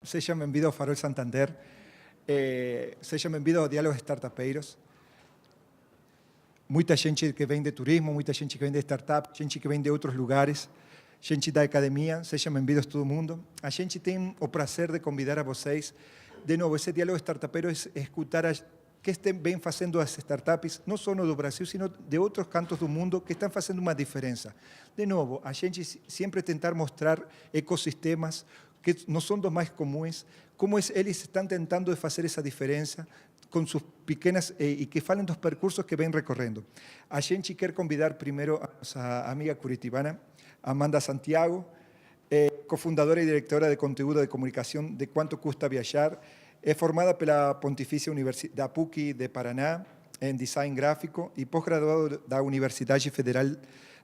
Sejam bem-vindos ao Farol Santander. Sejam bem-vindos ao Diálogos Startupeiros. Muita gente que vem de turismo, muita gente que vem de startup, gente que vem de outros lugares, gente da academia. Sejam bem-vindos todo mundo. A gente tem o prazer de convidar a vocês. De novo, esse Diálogo Startupeiro é escutar que vem fazendo as startups, não só no do Brasil, sino de outros cantos do mundo que estão fazendo uma diferença. De novo, a gente sempre tentar mostrar ecossistemas que não são dos mais comuns, como eles estão tentando fazer essa diferença com suas pequenas, e que falem dos percursos que vêm recorrendo. A gente quer convidar primeiro a nossa amiga curitibana, Amanda Santiago, cofundadora e diretora de conteúdo de comunicação de Quanto Custa Viajar. É formada pela Pontifícia Universidade da PUC de Paraná em design gráfico e pós-graduado da Universidade Federal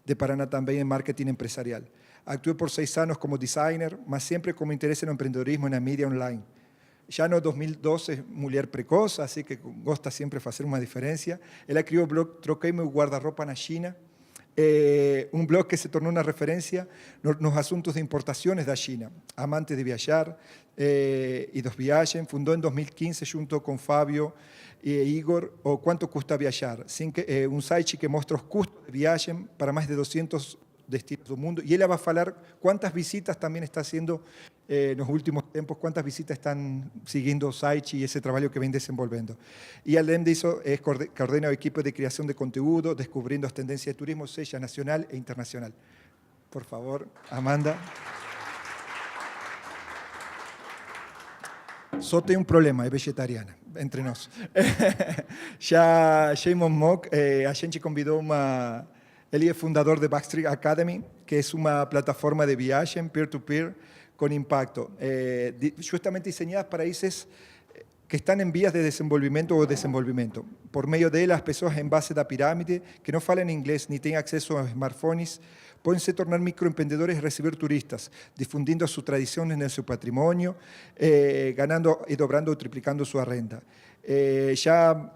de Paraná também em marketing empresarial. Actuou por 6 anos como designer, mas sempre com interesse no empreendedorismo e na mídia online. Já no 2012, mulher precoz, assim que gosta sempre de fazer uma diferença. Ela criou o blog Troquei meu guarda-roupa na China, um blog que se tornou uma referência nos assuntos de importações da China. Amante de viajar e dos viagens, fundou em 2015, junto com Fábio e Igor, o Quanto Custa Viajar, um site que mostra os custos de viagem para mais de 200 destinos do mundo. E ela vai falar quantas visitas também está haciendo nos últimos tempos, quantas visitas estão seguindo o site e esse trabalho que vem desenvolvendo. E além disso, coordena o equipo de criação de conteúdo, descobrindo as tendências de turismo, seja nacional e internacional. Por favor, Amanda. Só tem um problema, é vegetariana, entre nós. Já Shimon Mock, a gente convidou uma... Ele é fundador de Backstreet Academy, que é uma plataforma de viagem peer-to-peer com impacto, justamente desenhada para países que estão em vias de desenvolvimento ou desenvolvimento. Por meio dela, as pessoas em base da pirâmide, que não falam inglês nem têm acesso a smartphones, podem se tornar microempreendedores e receber turistas, difundindo suas tradições no seu patrimônio, ganhando e dobrando ou triplicando sua renda. Já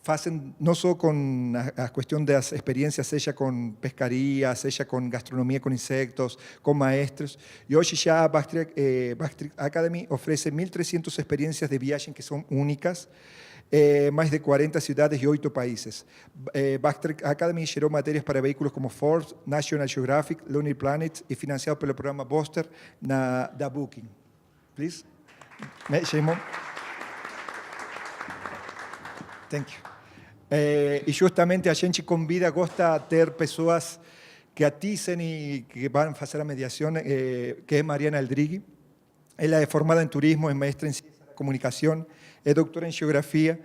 fazem não só com a questão das experiências, seja com pescaria, seja com gastronomia com insectos, com maestros. E hoje já a Backstreet Academy oferece 1.300 experiências de viagem que são únicas, mais de 40 cidades e 8 países. Backstreet Academy gerou matérias para veículos como Forbes, National Geographic, Lonely Planet e financiado pelo programa Booster da Booking. Please. Shimon. Thank you. E justamente a gente gosta de ter pessoas que atizem e que vão fazer a mediação, que é Mariana Aldrighi. Ela é formada em turismo, é mestre em ciência da comunicação, é doutora em geografia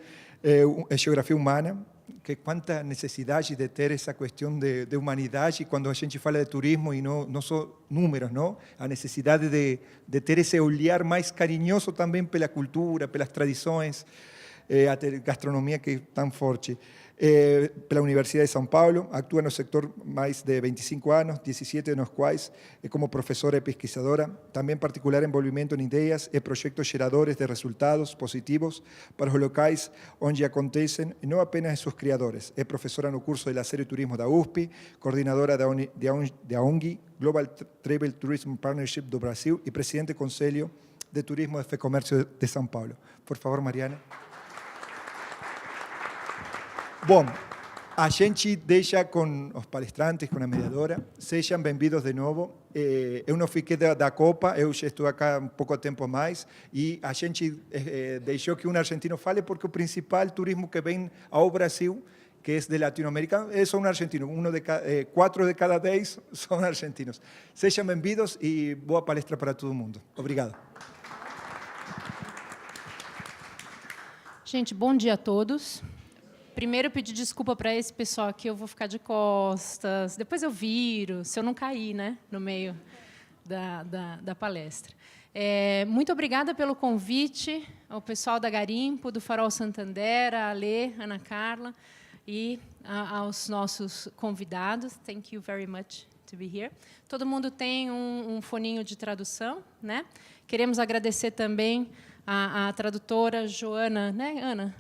humana, que quanta necessidade de ter essa questão de humanidade quando a gente fala de turismo e não só números, não? A necessidade de ter esse olhar mais carinhoso também pela cultura, pelas tradições, a gastronomia que é tão forte. Pela Universidade de São Paulo, atua no sector mais de 25 anos, 17 nos quais como professora e pesquisadora, também particular envolvimento em ideias e projetos geradores de resultados positivos para os locais onde acontecem, e não apenas seus criadores. É professora no curso de Lazer e Turismo da USP, coordenadora da ONG, Global Travel Tourism Partnership do Brasil e presidente do Conselho de Turismo de FEComércio de São Paulo. Por favor, Mariana. Bom, a gente deixa com os palestrantes, com a mediadora. Sejam bem-vindos de novo. Eu não fiquei da Copa, eu já estou aqui um pouco tempo mais, e a gente deixou que um argentino fale, porque o principal turismo que vem ao Brasil, que é de Latinoamérica, são argentinos. 4 de cada 10 são argentinos. Sejam bem-vindos e boa palestra para todo mundo. Obrigado. Gente, bom dia a todos. Primeiro, eu pedi desculpa para esse pessoal aqui, eu vou ficar de costas, depois eu viro, se eu não cair, né, no meio da palestra. Muito obrigada pelo convite ao pessoal da Garimpo, do Farol Santander, a Alê, Ana Carla, e aos nossos convidados. Thank you very much to be here. Todo mundo tem um foninho de tradução, né? Queremos agradecer também a tradutora Joana, né, Ana?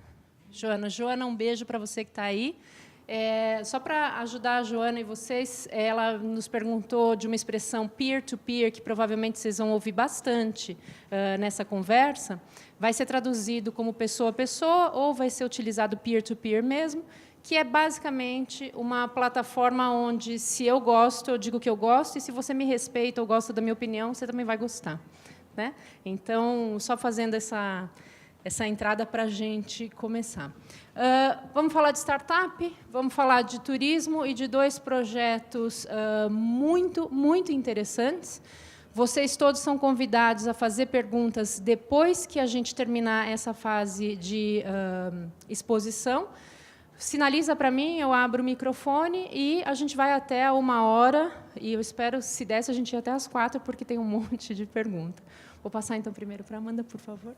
Joana, um beijo para você que está aí. Só para ajudar a Joana e vocês, ela nos perguntou de uma expressão peer-to-peer, que provavelmente vocês vão ouvir bastante nessa conversa. Vai ser traduzido como pessoa a pessoa ou vai ser utilizado peer-to-peer mesmo, que é basicamente uma plataforma onde, se eu gosto, eu digo que eu gosto, e se você me respeita ou gosta da minha opinião, você também vai gostar. Né? Então, só fazendo essa entrada para a gente começar. Vamos falar de startup, vamos falar de turismo e de 2 projetos muito interessantes. Vocês todos são convidados a fazer perguntas depois que a gente terminar essa fase de exposição. Sinaliza para mim, eu abro o microfone e a gente vai até 1h, e eu espero, se desse, a gente ir até às 4, porque tem um monte de pergunta. Vou passar, então, primeiro para a Amanda, por favor.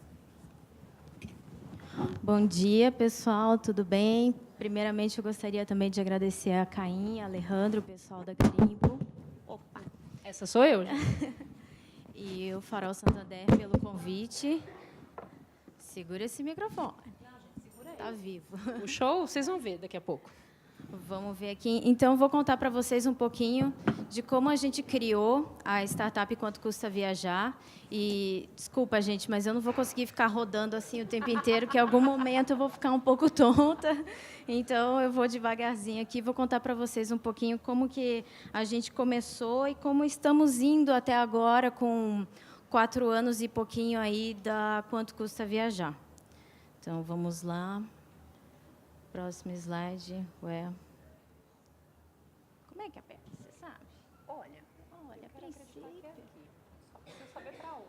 Bom dia, pessoal, tudo bem? Primeiramente, eu gostaria também de agradecer a Caim, a Alejandro, o pessoal da Garimpo. Opa! Essa sou eu. E o Farol Santander pelo convite. Segura esse microfone. Está vivo. O show, vocês vão ver daqui a pouco. Vamos ver aqui. Então, vou contar para vocês um pouquinho de como a gente criou a startup Quanto Custa Viajar. E, desculpa, gente, mas eu não vou conseguir ficar rodando assim o tempo inteiro, que em algum momento eu vou ficar um pouco tonta. Então, eu vou devagarzinho aqui, vou contar para vocês um pouquinho como que a gente começou e como estamos indo até agora com 4 anos e pouquinho aí da Quanto Custa Viajar. Então, vamos lá. Próximo slide. Ué. Como é que aperta? Você sabe? Olha, a princípio. Só preciso saber para onde.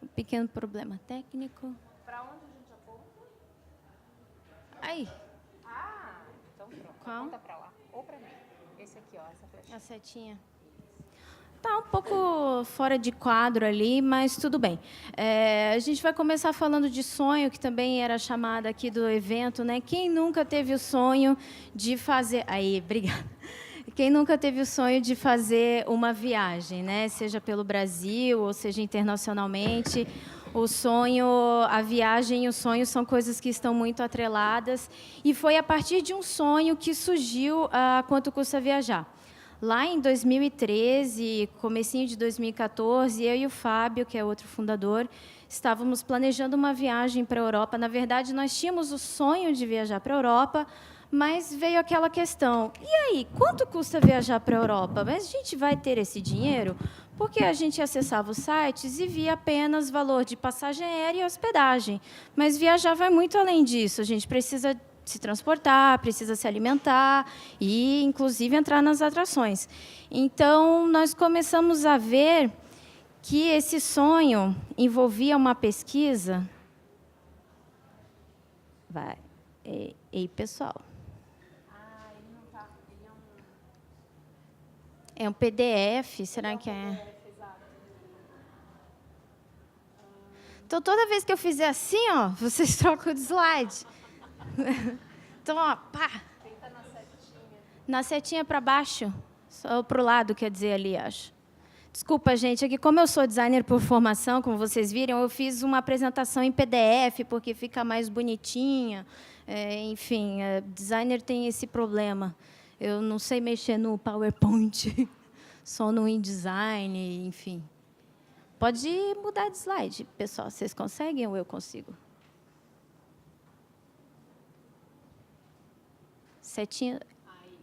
Um pequeno problema técnico. Para onde a gente aponta? Aí. Então pronto. Qual? Aponta para lá. Ou para mim. Esse aqui, ó, essa flechinha. A setinha. Está um pouco fora de quadro ali, mas tudo bem. A gente vai começar falando de sonho, que também era chamada aqui do evento, né? Quem nunca teve o sonho de fazer... Aí, obrigada. Quem nunca teve o sonho de fazer uma viagem, né? Seja pelo Brasil ou seja internacionalmente. O sonho, a viagem e o sonho são coisas que estão muito atreladas. E foi a partir de um sonho que surgiu a Quanto Custa Viajar. Lá em 2013, comecinho de 2014, eu e o Fábio, que é outro fundador, estávamos planejando uma viagem para a Europa. Na verdade, nós tínhamos o sonho de viajar para a Europa, mas veio aquela questão, e aí, quanto custa viajar para a Europa? Mas a gente vai ter esse dinheiro? Porque a gente acessava os sites e via apenas valor de passagem aérea e hospedagem. Mas viajar vai muito além disso, a gente precisa se transportar, precisa se alimentar e, inclusive, entrar nas atrações. Então, nós começamos a ver que esse sonho envolvia uma pesquisa. Vai. Ei, pessoal. Ele não está. Ele É um PDF, será que é? PDF, exato. Então, toda vez que eu fizer assim, ó, vocês trocam de slide. Então, ó, pá. Tenta na setinha. Na setinha para baixo. Só para o lado, quer dizer, ali, acho. Desculpa, gente, é que como eu sou designer por formação, como vocês viram, eu fiz uma apresentação em PDF, porque fica mais bonitinha. Enfim, designer tem esse problema. Eu não sei mexer no PowerPoint, só no InDesign, enfim. Pode mudar de slide, pessoal. Vocês conseguem ou eu consigo? Setinha.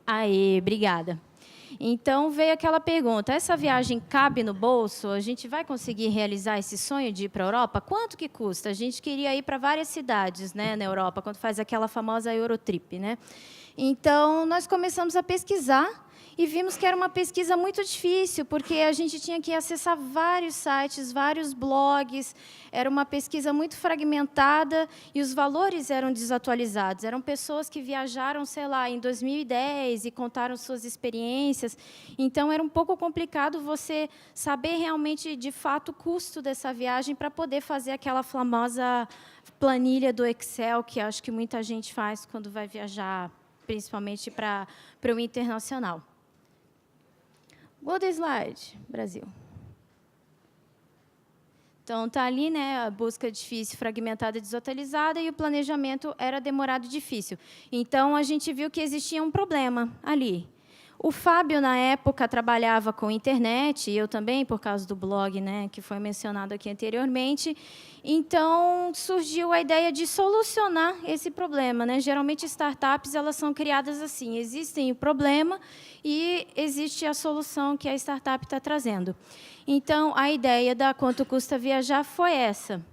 Aí, obrigada. Então, veio aquela pergunta, essa viagem cabe no bolso? A gente vai conseguir realizar esse sonho de ir para a Europa? Quanto que custa? A gente queria ir para várias cidades, né, na Europa, quando faz aquela famosa Eurotrip, né? Então, nós começamos a pesquisar e vimos que era uma pesquisa muito difícil, porque a gente tinha que acessar vários sites, vários blogs, era uma pesquisa muito fragmentada e os valores eram desatualizados. Eram pessoas que viajaram, sei lá, em 2010 e contaram suas experiências. Então, era um pouco complicado você saber realmente, de fato, o custo dessa viagem para poder fazer aquela famosa planilha do Excel, que acho que muita gente faz quando vai viajar, principalmente para o internacional. Muda slide, Brasil. Então, está ali, né, a busca difícil, fragmentada e desatualizada, e o planejamento era demorado e difícil. Então, a gente viu que existia um problema ali. O Fábio, na época, trabalhava com internet, e eu também, por causa do blog, né, que foi mencionado aqui anteriormente. Então, surgiu a ideia de solucionar esse problema, né? Geralmente, startups elas são criadas assim, existem o problema e existe a solução que a startup está trazendo. Então, a ideia da Quanto Custa Viajar foi essa.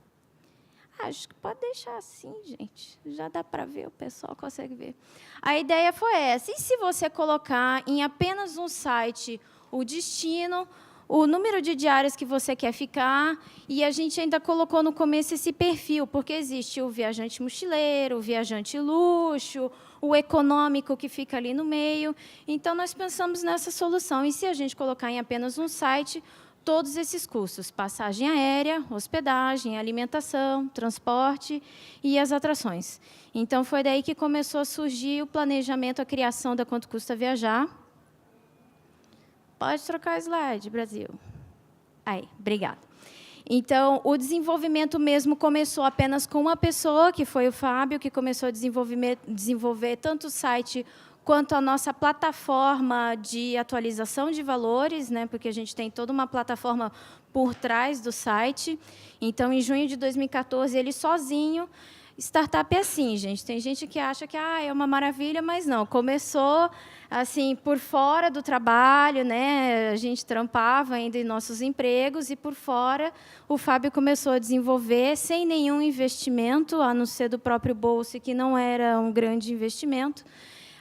Acho que pode deixar assim, gente. Já dá para ver, o pessoal consegue ver. A ideia foi essa. E se você colocar em apenas um site o destino, o número de diárias que você quer ficar, e a gente ainda colocou no começo esse perfil, porque existe o viajante mochileiro, o viajante luxo, o econômico que fica ali no meio. Então, nós pensamos nessa solução. E se a gente colocar em apenas um site, todos esses custos, passagem aérea, hospedagem, alimentação, transporte e as atrações. Então, foi daí que começou a surgir o planejamento, a criação da Quanto Custa Viajar. Pode trocar o slide, Brasil. Aí, obrigada. Então, o desenvolvimento mesmo começou apenas com uma pessoa, que foi o Fábio, que começou a desenvolver tanto o site quanto a nossa plataforma de atualização de valores, né, porque a gente tem toda uma plataforma por trás do site. Então, em junho de 2014, ele sozinho. Startup é assim, gente. Tem gente que acha que é uma maravilha, mas não. Começou assim por fora do trabalho, né? A gente trampava ainda em nossos empregos e por fora o Fábio começou a desenvolver sem nenhum investimento, a não ser do próprio bolso, que não era um grande investimento.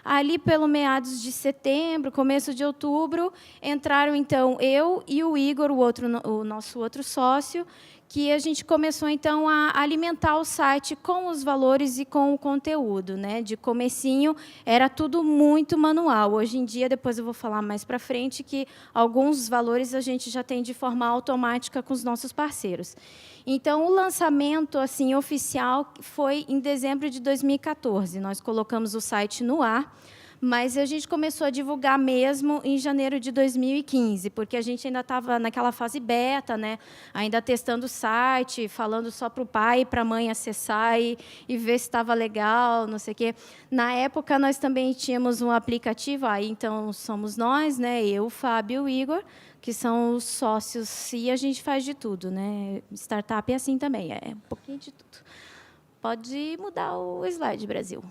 Ali, pelo meados de setembro, começo de outubro, entraram, então, eu e o Igor, o nosso outro sócio, que a gente começou, então, a alimentar o site com os valores e com o conteúdo, né? De comecinho, era tudo muito manual. Hoje em dia, depois eu vou falar mais para frente, que alguns valores a gente já tem de forma automática com os nossos parceiros. Então, o lançamento assim oficial foi em dezembro de 2014. Nós colocamos o site no ar, mas a gente começou a divulgar mesmo em janeiro de 2015, porque a gente ainda estava naquela fase beta, né? Ainda testando o site, falando só para o pai e para a mãe acessar e ver se estava legal, não sei o quê. Na época, nós também tínhamos um aplicativo, aí então somos nós, né? Eu, o Fábio e o Igor, que são os sócios, e a gente faz de tudo, né? Startup é assim também, é um pouquinho de tudo. Pode mudar o slide, Brasil.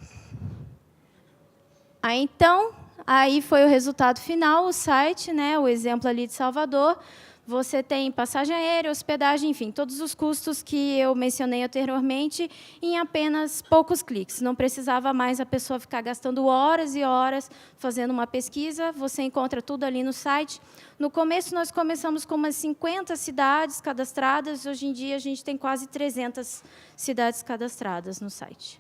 Então, aí foi o resultado final, o site, né? O exemplo ali de Salvador. Você tem passagem aérea, hospedagem, enfim, todos os custos que eu mencionei anteriormente em apenas poucos cliques. Não precisava mais a pessoa ficar gastando horas e horas fazendo uma pesquisa. Você encontra tudo ali no site. No começo, nós começamos com umas 50 cidades cadastradas. Hoje em dia, a gente tem quase 300 cidades cadastradas no site.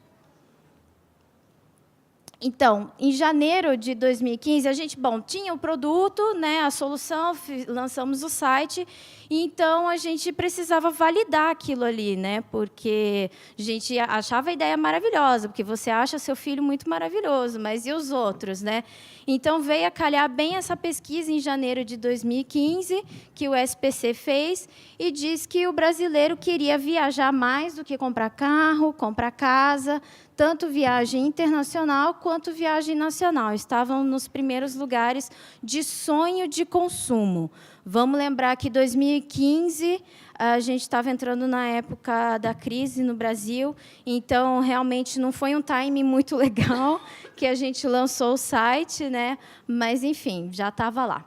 Então, em janeiro de 2015, a gente, tinha o produto, né, a solução, lançamos o site, e então a gente precisava validar aquilo ali, né, porque a gente achava a ideia maravilhosa, porque você acha seu filho muito maravilhoso, mas e os outros, né? Então, veio a calhar bem essa pesquisa em janeiro de 2015, que o SPC fez, e diz que o brasileiro queria viajar mais do que comprar carro, comprar casa, tanto viagem internacional quanto viagem nacional. Estavam nos primeiros lugares de sonho de consumo. Vamos lembrar que em 2015, a gente estava entrando na época da crise no Brasil, então, realmente, não foi um timing muito legal que a gente lançou o site, né? Mas, enfim, já estava lá.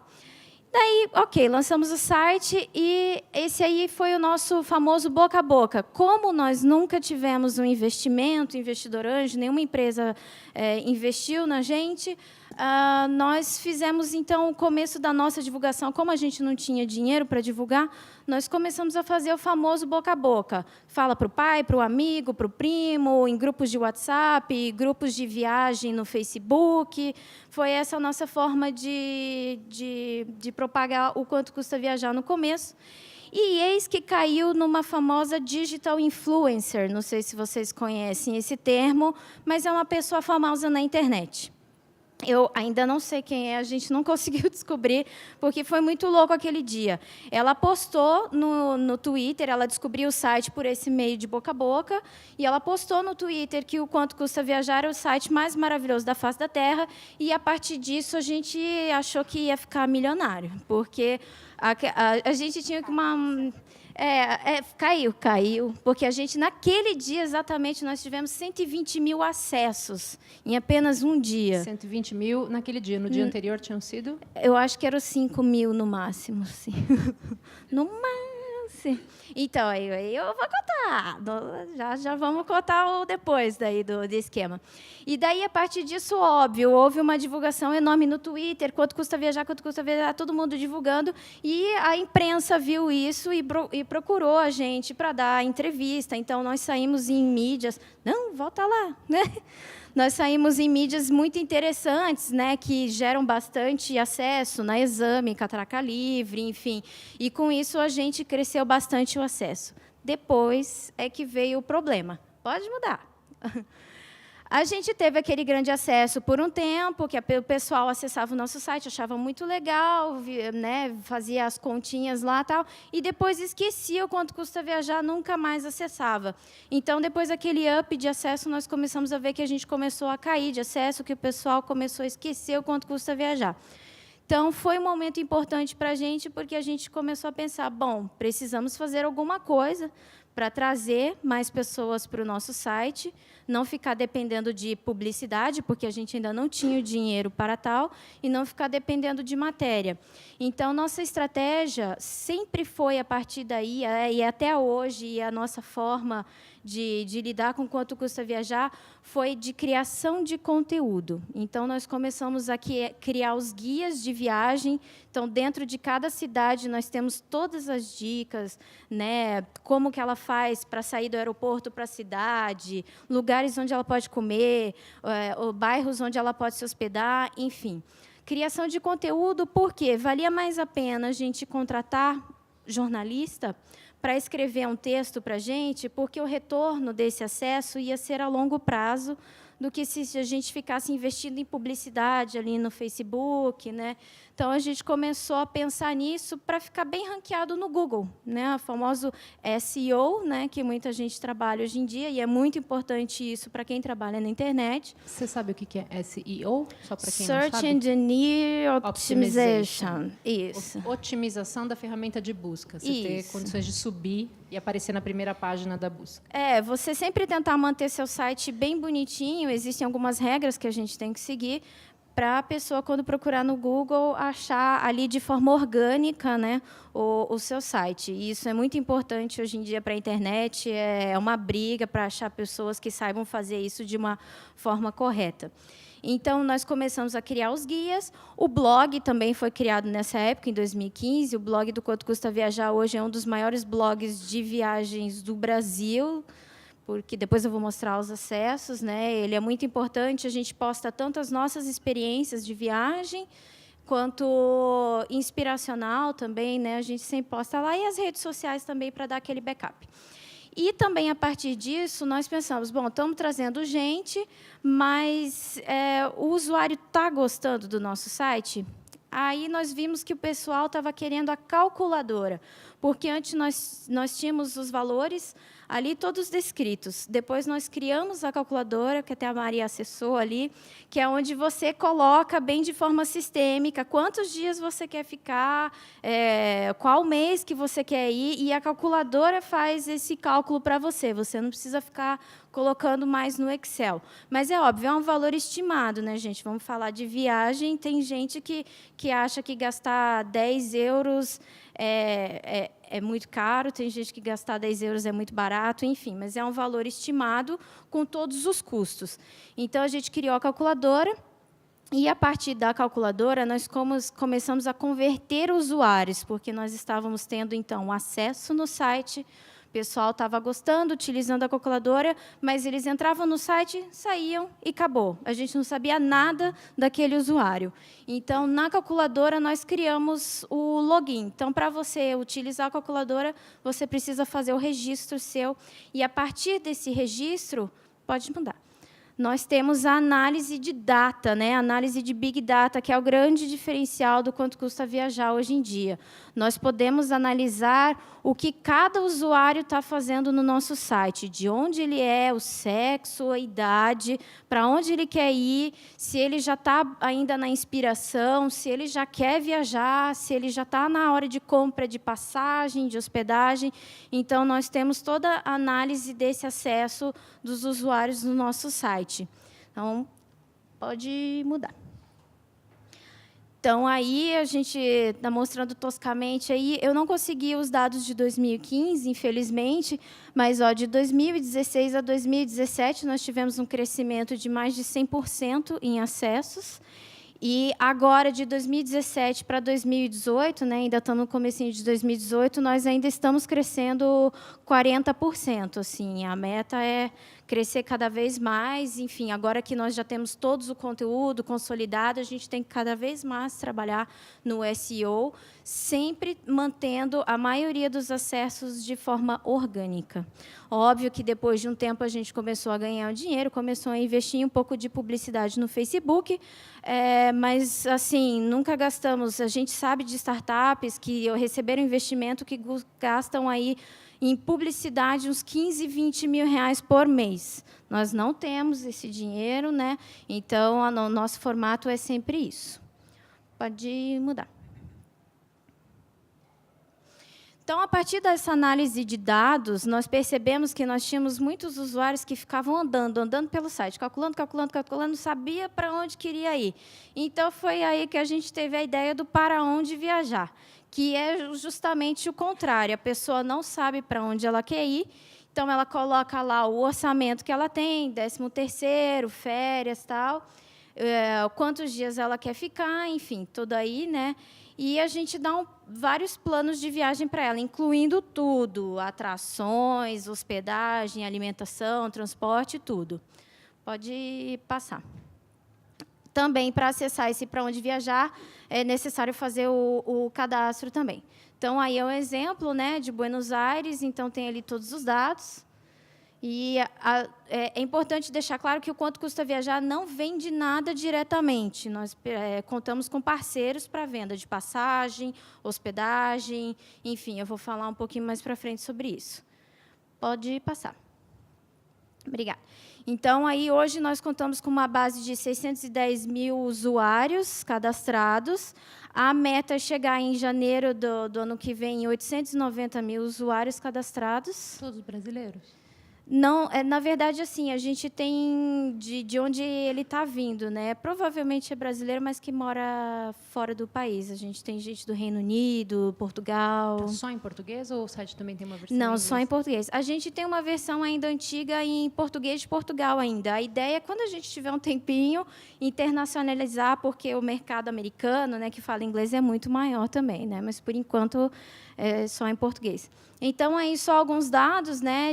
Daí, ok, lançamos o site e esse aí foi o nosso famoso boca a boca. Como nós nunca tivemos um investimento, investidor anjo, nenhuma empresa investiu na gente, nós fizemos, então, o começo da nossa divulgação. Como a gente não tinha dinheiro para divulgar, nós começamos a fazer o famoso boca a boca. Fala para o pai, para o amigo, para o primo, em grupos de WhatsApp, grupos de viagem no Facebook. Foi essa a nossa forma de propagar o quanto custa viajar no começo. E eis que caiu numa famosa digital influencer. Não sei se vocês conhecem esse termo, mas é uma pessoa famosa na internet. Eu ainda não sei quem é, a gente não conseguiu descobrir, porque foi muito louco aquele dia. Ela postou no Twitter, ela descobriu o site por esse meio de boca a boca, e ela postou no Twitter que o Quanto Custa Viajar é o site mais maravilhoso da face da Terra, e, a partir disso, a gente achou que ia ficar milionário, porque a gente tinha uma... caiu, porque a gente, naquele dia exatamente, nós tivemos 120 mil acessos em apenas um dia. 120 mil naquele dia. No dia anterior tinham sido? Eu acho que eram 5 mil no máximo, sim. No máximo. Então, aí eu vou contar. Já vamos contar o depois daí do esquema. E daí, a partir disso, óbvio, houve uma divulgação enorme no Twitter, quanto custa viajar, todo mundo divulgando, e a imprensa viu isso e procurou a gente para dar entrevista. Então, nós saímos em mídias... Não, volta lá, né? Nós saímos em mídias muito interessantes, né, que geram bastante acesso na Exame, Catraca Livre, enfim. E, com isso, a gente cresceu bastante o acesso. Depois é que veio o problema. Pode mudar. A gente teve aquele grande acesso por um tempo, que o pessoal acessava o nosso site, achava muito legal, né, fazia as continhas lá e tal, e depois esquecia o quanto custa viajar, nunca mais acessava. Então, depois daquele up de acesso, nós começamos a ver que a gente começou a cair de acesso, que o pessoal começou a esquecer o quanto custa viajar. Então, foi um momento importante para a gente, porque a gente começou a pensar, bom, precisamos fazer alguma coisa para trazer mais pessoas para o nosso site, não ficar dependendo de publicidade, porque a gente ainda não tinha o dinheiro para tal, e não ficar dependendo de matéria. Então, nossa estratégia sempre foi, a partir daí, e até hoje, e a nossa forma de lidar com quanto custa viajar, foi de criação de conteúdo. Então, nós começamos a criar os guias de viagem. Então, dentro de cada cidade, nós temos todas as dicas, né, como que ela faz para sair do aeroporto para a cidade, lugares onde ela pode comer, bairros onde ela pode se hospedar, enfim. Criação de conteúdo, porque valia mais a pena a gente contratar jornalista para escrever um texto para a gente, porque o retorno desse acesso ia ser a longo prazo, do que se a gente ficasse investindo em publicidade ali no Facebook, né? Então, a gente começou a pensar nisso para ficar bem ranqueado no Google, né? O famoso SEO, né? Que muita gente trabalha hoje em dia, e é muito importante isso para quem trabalha na internet. Você sabe o que é SEO? Só para quem Search não sabe? Engine Optimization. Isso. Otimização da ferramenta de busca. Você ter Isso. condições de subir e aparecer na primeira página da busca. Você sempre tentar manter seu site bem bonitinho. Existem algumas regras que a gente tem que seguir para a pessoa, quando procurar no Google, achar ali de forma orgânica, né, o seu site. E isso é muito importante hoje em dia para a internet. É uma briga para achar pessoas que saibam fazer isso de uma forma correta. Então, nós começamos a criar os guias. O blog também foi criado nessa época, em 2015. O blog do Quanto Custa Viajar hoje é um dos maiores blogs de viagens do Brasil, porque depois eu vou mostrar os acessos, né? Ele é muito importante. A gente posta tanto as nossas experiências de viagem, quanto inspiracional também, né? A gente sempre posta lá, e as redes sociais também, para dar aquele backup. E também, a partir disso, nós pensamos, bom, estamos trazendo gente, mas o usuário está gostando do nosso site? Aí nós vimos que o pessoal estava querendo a calculadora, porque antes nós tínhamos os valores ali todos descritos. Depois nós criamos a calculadora, que até a Maria acessou ali, que é onde você coloca bem de forma sistêmica quantos dias você quer ficar, qual mês que você quer ir, e a calculadora faz esse cálculo para você. Você não precisa ficar colocando mais no Excel. Mas é óbvio, é um valor estimado, né, gente? Vamos falar de viagem. Tem gente que acha que gastar 10 euros é muito caro, tem gente que gastar 10 euros é muito barato, enfim, mas é um valor estimado com todos os custos. Então, a gente criou a calculadora, e, a partir da calculadora, nós começamos a converter usuários, porque nós estávamos tendo, então, acesso no site. O pessoal estava gostando, utilizando a calculadora, mas eles entravam no site, saíam e acabou. A gente não sabia nada daquele usuário. Então, na calculadora, nós criamos o login. Então, para você utilizar a calculadora, você precisa fazer o registro seu. E, a partir desse registro, pode mudar. nós temos a análise de data, né? A análise de Big Data, que é o grande diferencial do quanto custa viajar hoje em dia. Nós podemos analisar o que cada usuário está fazendo no nosso site, de onde ele é, o sexo, a idade, para onde ele quer ir, se ele já está ainda na inspiração, se ele já quer viajar, se ele já está na hora de compra de passagem, de hospedagem. Então, nós temos toda a análise desse acesso dos usuários no nosso site. Então, pode mudar. Então, aí, a gente está mostrando toscamente, aí, eu não consegui os dados de 2015, infelizmente, mas ó, de 2016 a 2017, nós tivemos um crescimento de mais de 100% em acessos. E agora, de 2017 para 2018, né, ainda estamos no comecinho de 2018, nós ainda estamos crescendo 40%. Assim, a meta é crescer cada vez mais. Enfim, agora que nós já temos todo o conteúdo consolidado, a gente tem que cada vez mais trabalhar no SEO, sempre mantendo a maioria dos acessos de forma orgânica. Óbvio que, depois de um tempo, a gente começou a ganhar dinheiro, começou a investir um pouco de publicidade no Facebook, mas, assim, nunca gastamos. A gente sabe de startups que receberam investimento que gastam aí em publicidade uns 15, 20 mil reais por mês. Nós não temos esse dinheiro, né? Então, o nosso formato é sempre isso. Pode mudar. Então, a partir dessa análise de dados, nós percebemos que nós tínhamos muitos usuários que ficavam andando pelo site, calculando, não sabia para onde queria ir. Então, foi aí que a gente teve a ideia do para onde viajar, que é justamente o contrário. A pessoa não sabe para onde ela quer ir, então ela coloca lá o orçamento que ela tem, 13º, férias, tal, quantos dias ela quer ficar, enfim, tudo aí, né? E a gente dá vários planos de viagem para ela, incluindo tudo, atrações, hospedagem, alimentação, transporte, tudo. Pode passar. Também, para acessar esse para onde viajar, é necessário fazer o cadastro também. Então, aí é um exemplo, né, de Buenos Aires, então tem ali todos os dados. E é importante deixar claro que o quanto custa viajar não vem de nada diretamente. Nós contamos com parceiros para venda de passagem, hospedagem, enfim, eu vou falar um pouquinho mais para frente sobre isso. Pode passar. Obrigada. Então, aí, hoje, nós contamos com uma base de 610 mil usuários cadastrados. A meta é chegar em janeiro do ano que vem em 890 mil usuários cadastrados. Todos brasileiros? Não, na verdade, assim, a gente tem de onde ele está vindo, né? Provavelmente é brasileiro, mas que mora fora do país. A gente tem gente do Reino Unido, Portugal. Tá só em português ou o site também tem uma versão Não, em inglês? só em português. A gente tem uma versão ainda antiga em português de Portugal ainda. A ideia é, quando a gente tiver um tempinho, internacionalizar, porque o mercado americano, né, que fala inglês, é muito maior também, né? Mas, por enquanto, é só em português. Então, aí, só alguns dados, né?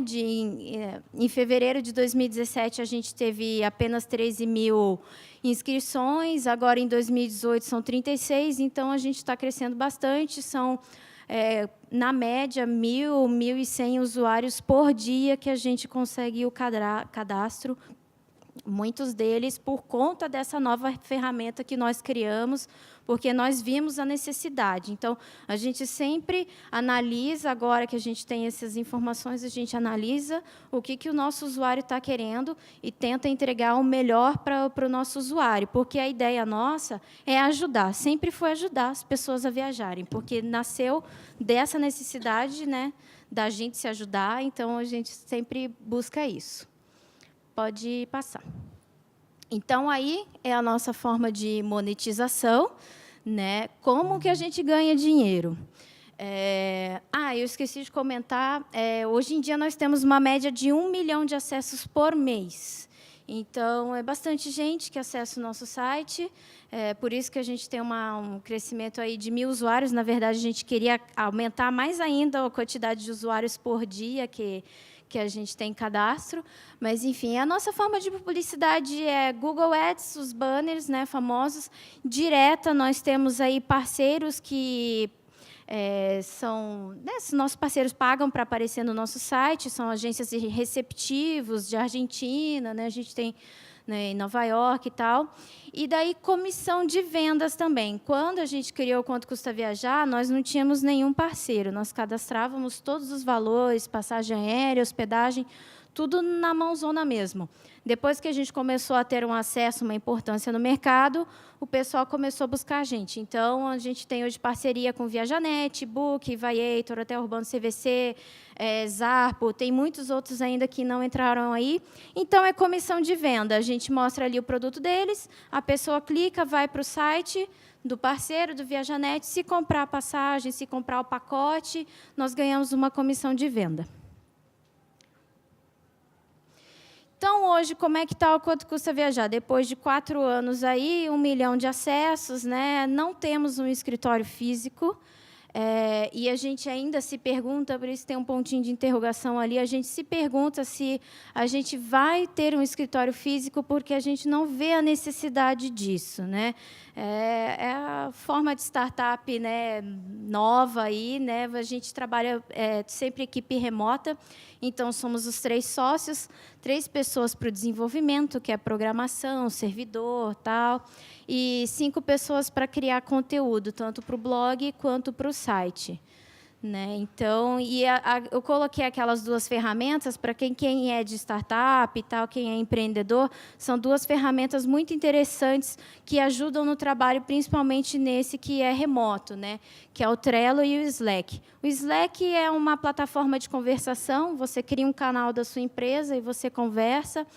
Em fevereiro de 2017, a gente teve apenas 13 mil inscrições. Agora, em 2018, são 36. Então, a gente está crescendo bastante. São, na média, 1.000, 1.100 usuários por dia que a gente consegue o cadastro. Muitos deles por conta dessa nova ferramenta que nós criamos, porque nós vimos a necessidade. Então, a gente sempre analisa, agora que a gente tem essas informações, a gente analisa o que o nosso usuário está querendo e tenta entregar o melhor para o nosso usuário, porque a ideia nossa é ajudar, sempre foi ajudar as pessoas a viajarem, porque nasceu dessa necessidade, né, da gente se ajudar, então a gente sempre busca isso. Pode passar. Então, aí é a nossa forma de monetização, né? Como que a gente ganha dinheiro? Eu esqueci de comentar, hoje em dia nós temos uma média de 1 milhão de acessos por mês. Então, é bastante gente que acessa o nosso site, por isso que a gente tem um crescimento aí de 1.000 usuários. Na verdade, a gente queria aumentar mais ainda a quantidade de usuários por dia que a gente tem em cadastro, mas, enfim, a nossa forma de publicidade é Google Ads, os banners, né, famosos, direta. Nós temos aí parceiros que são, né, nossos parceiros pagam para aparecer no nosso site, são agências de receptivos de Argentina, né, a gente tem né, em Nova York e tal. E daí, comissão de vendas também. Quando a gente criou o Quanto Custa Viajar, nós não tínhamos nenhum parceiro. Nós cadastrávamos todos os valores, passagem aérea, hospedagem, tudo na mãozona mesmo. Depois que a gente começou a ter um acesso, uma importância no mercado, o pessoal começou a buscar a gente. Então, a gente tem hoje parceria com Viajanet, Book, Viator, Hotel Urbano CVC, Zarpo, tem muitos outros ainda que não entraram aí. Então, é comissão de venda. A gente mostra ali o produto deles, a pessoa clica, vai para o site do parceiro, do Viajanet, se comprar a passagem, se comprar o pacote, nós ganhamos uma comissão de venda. Então, hoje, como é que está o Quanto Custa Viajar? Depois de 4 anos, aí, 1 milhão de acessos, né? Não temos um escritório físico, e a gente ainda se pergunta, por isso tem um pontinho de interrogação ali, a gente se pergunta se a gente vai ter um escritório físico, porque a gente não vê a necessidade disso, né? É a forma de startup, né, nova aí, né? A gente trabalha sempre equipe remota, então somos os 3 sócios, 3 pessoas para o desenvolvimento, que é programação, servidor, tal, e 5 pessoas para criar conteúdo, tanto para o blog quanto para o site. Né? Então, eu coloquei aquelas 2 ferramentas para quem é de startup e tal, quem é empreendedor, são 2 ferramentas muito interessantes que ajudam no trabalho, principalmente nesse que é remoto, né? Que é o Trello e o Slack. O Slack é uma plataforma de conversação, você cria um canal da sua empresa e você conversa.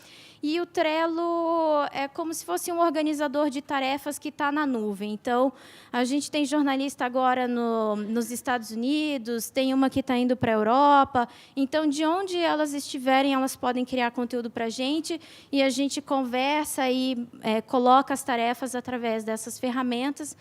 E o Trello é como se fosse um organizador de tarefas que está na nuvem. Então, a gente tem jornalista agora nos Estados Unidos, tem uma que está indo para a Europa. Então, de onde elas estiverem, elas podem criar conteúdo para a gente gente conversa e coloca as tarefas através dessas ferramentas.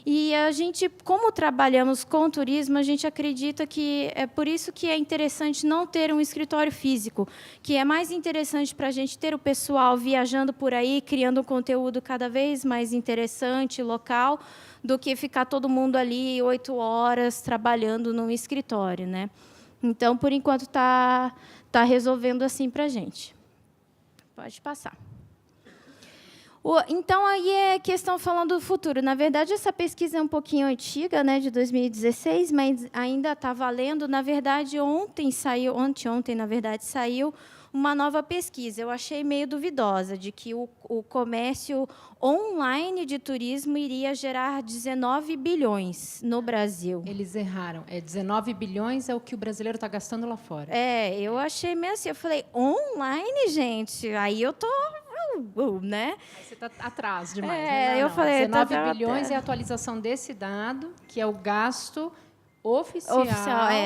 E a gente, como trabalhamos com turismo, a gente acredita que é por isso que é interessante não ter um escritório físico, que é mais interessante para a gente ter o pessoal viajando por aí, criando um conteúdo cada vez mais interessante, local, do que ficar todo mundo ali 8 horas trabalhando num escritório, né? Então, por enquanto, está resolvendo assim para a gente. Pode passar. Então, aí é questão falando do futuro. Na verdade, essa pesquisa é um pouquinho antiga, né, de 2016, mas ainda está valendo. Na verdade, anteontem, na verdade, saiu uma nova pesquisa. Eu achei meio duvidosa, de que o comércio online de turismo iria gerar 19 bilhões no Brasil. Eles erraram. 19 bilhões é o que o brasileiro está gastando lá fora. Eu achei meio assim. Eu falei, online, gente? Aí eu tô... né? Aí você está atrás demais. Né? Eu falei, 19 bilhões é a atualização desse dado, que é o gasto oficial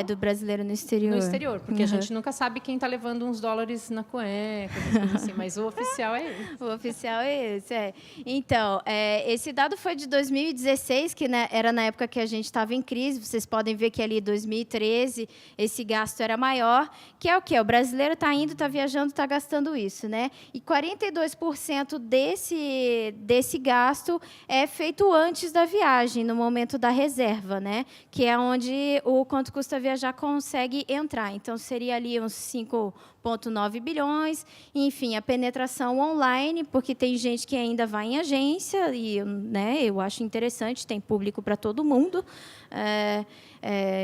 do brasileiro no exterior. No exterior, porque a gente nunca sabe quem está levando uns dólares na cueca, assim, mas o oficial é esse. O oficial é esse, Então, esse dado foi de 2016, que né, era na época que a gente estava em crise. Vocês podem ver que ali em 2013 esse gasto era maior, que é o quê? O brasileiro está indo, está viajando, está gastando isso, né? E 42% desse gasto é feito antes da viagem, no momento da reserva, né? Que é onde o Quanto Custa Viajar consegue entrar. Então, seria ali uns 5,9 bilhões. Enfim, a penetração online, porque tem gente que ainda vai em agência, e né, eu acho interessante, tem público para todo mundo.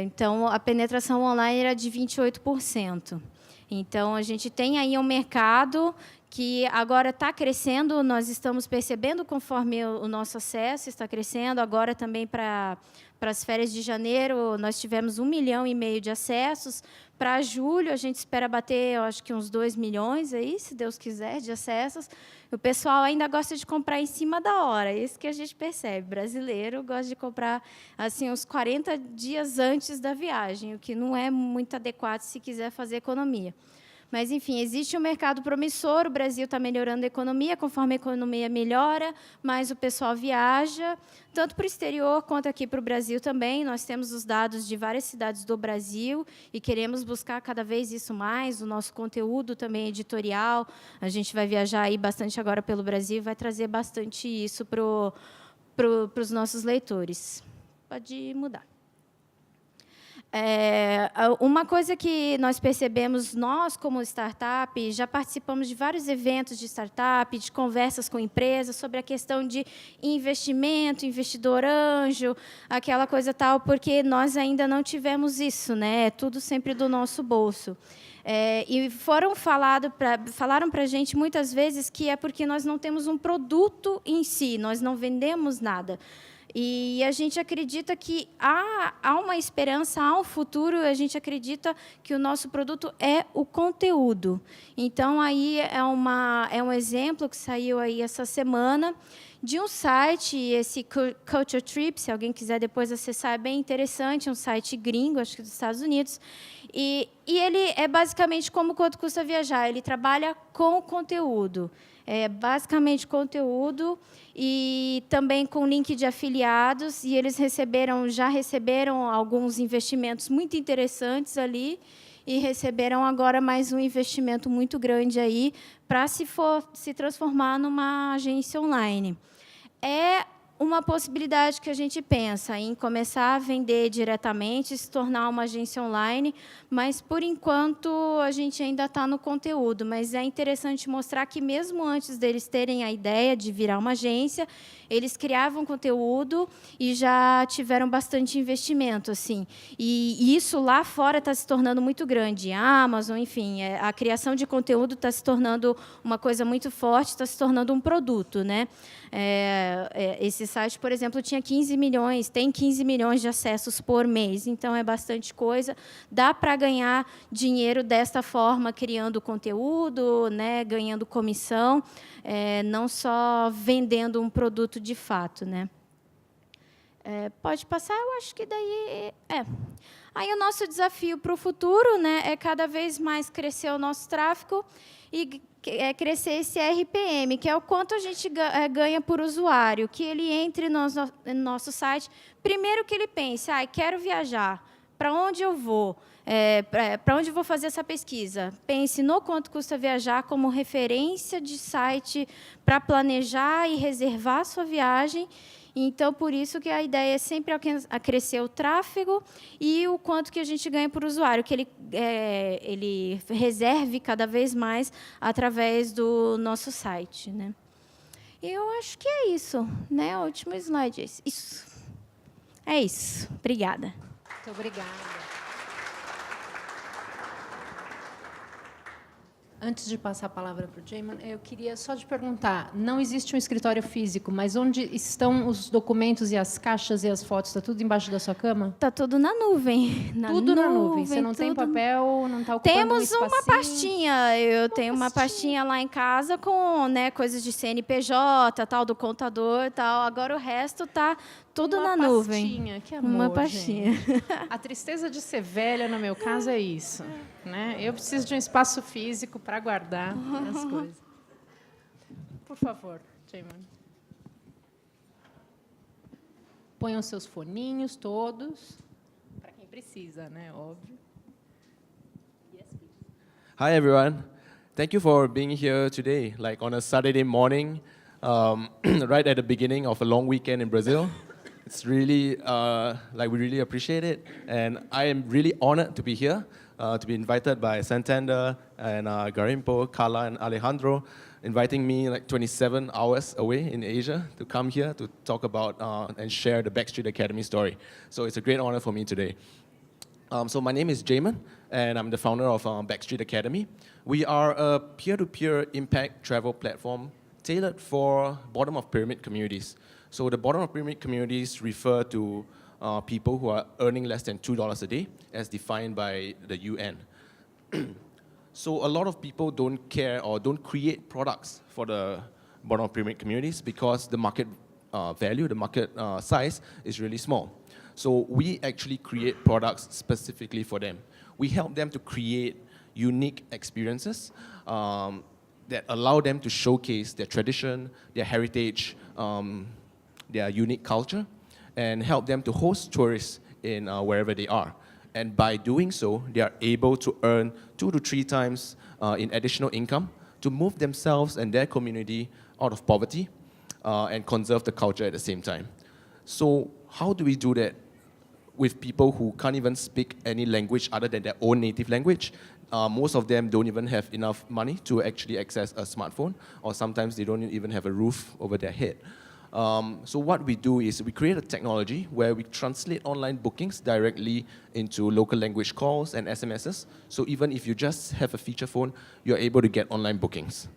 Então, a penetração online era de 28%. Então, a gente tem aí um mercado que agora está crescendo, nós estamos percebendo conforme o nosso acesso está crescendo, agora também para as férias de janeiro, nós tivemos 1,5 milhão de acessos. Para julho, a gente espera bater, eu acho que uns 2 milhões, aí, se Deus quiser, de acessos. O pessoal ainda gosta de comprar em cima da hora, é isso que a gente percebe. O brasileiro gosta de comprar assim, uns 40 dias antes da viagem, o que não é muito adequado se quiser fazer economia. Mas, enfim, existe um mercado promissor, o Brasil está melhorando a economia, conforme a economia melhora, mais o pessoal viaja, tanto para o exterior quanto aqui para o Brasil também. Nós temos os dados de várias cidades do Brasil e queremos buscar cada vez isso mais, o nosso conteúdo também editorial. A gente vai viajar aí bastante agora pelo Brasil e vai trazer bastante isso para os nossos leitores. Pode mudar. Uma coisa que nós percebemos, nós como startup, já participamos de vários eventos de startup, de conversas com empresas sobre a questão de investimento, investidor anjo, aquela coisa tal, porque nós ainda não tivemos isso, né? É tudo sempre do nosso bolso. E falaram para a gente muitas vezes que é porque nós não temos um produto em si, nós não vendemos nada. E a gente acredita que há uma esperança, há um futuro, a gente acredita que o nosso produto é o conteúdo. Então, aí é um exemplo que saiu aí essa semana de um site, esse Culture Trip, se alguém quiser depois acessar, é bem interessante, é um site gringo, acho que dos Estados Unidos, e ele é basicamente como Quanto Custa Viajar, ele trabalha com conteúdo. É basicamente conteúdo e também com link de afiliados, e eles já receberam alguns investimentos muito interessantes ali, e receberam agora mais um investimento muito grande aí para se transformar numa agência online. É uma possibilidade que a gente pensa em começar a vender diretamente, se tornar uma agência online, mas, por enquanto, a gente ainda está no conteúdo. Mas é interessante mostrar que, mesmo antes deles terem a ideia de virar uma agência, eles criavam conteúdo e já tiveram bastante investimento, assim. E isso lá fora está se tornando muito grande. A Amazon, enfim, a criação de conteúdo está se tornando uma coisa muito forte, está se tornando um produto, né? Esse site, por exemplo, tem 15 milhões de acessos por mês, então é bastante coisa. Dá para ganhar dinheiro desta forma, criando conteúdo, né, ganhando comissão, não só vendendo um produto de fato, né? Pode passar, eu acho que daí... Aí o nosso desafio para o futuro, né, é cada vez mais crescer o nosso tráfego e crescer esse RPM, que é o quanto a gente ganha por usuário, que ele entre no nosso site. Primeiro que ele pense, quero viajar, para onde eu vou? Para onde eu vou fazer essa pesquisa? Pense no Quanto Custa Viajar como referência de site para planejar e reservar a sua viagem. Então, por isso que a ideia é sempre crescer o tráfego e o quanto que a gente ganha por usuário, que ele reserve cada vez mais através do nosso site, né? Eu acho que é isso, né? O último slide. Isso. É isso. Obrigada. Muito obrigada. Antes de passar a palavra para o Jayman, eu queria só te perguntar, não existe um escritório físico, mas onde estão os documentos e as caixas e as fotos? Está tudo embaixo da sua cama? Está tudo na nuvem. Tudo na nuvem. Você não tem papel, não está ocupando um espacinho? Temos uma pastinha. Eu tenho uma pastinha lá em casa com, né, coisas de CNPJ, tal, do contador, tal. Agora o resto está tudo na nuvem. Pastinha, que amor, uma pastinha. Gente. A tristeza de ser velha, no meu caso, é isso. Né? Eu preciso de um espaço físico para guardar as coisas. Por favor, Jayman. Ponham seus foninhos todos, para quem precisa, né? Óbvio. Yes, please. Hi, everyone. Thank you for being here today, like on a Saturday morning, right at the beginning of a long weekend in Brazil. It's really, we really appreciate it. And I am really honored to be here, to be invited by Santander and Garimpo, Carla, and Alejandro, inviting me like 27 hours away in Asia to come here to talk about and share the Backstreet Academy story. So it's a great honor for me today. So my name is Jayman, and I'm the founder of Backstreet Academy. We are a peer-to-peer impact travel platform tailored for bottom-of-pyramid communities. So the bottom-of-pyramid communities refer to people who are earning less than $2 a day, as defined by the UN. So a lot of people don't care or don't create products for the bottom-of-pyramid communities because the market value, the market size is really small. So we actually create products specifically for them. We help them to create unique experiences that allow them to showcase their tradition, their heritage, their unique culture, and help them to host tourists in wherever they are. And by doing so, they are able to earn 2 to 3 times in additional income to move themselves and their community out of poverty and conserve the culture at the same time. So how do we do that? with people who can't even speak any language other than their own native language. Most of them don't even have enough money to actually access a smartphone, or sometimes they don't even have a roof over their head. So what we do is we create a technology where we translate online bookings directly into local language calls and SMSs. So even if you just have a feature phone, you're able to get online bookings.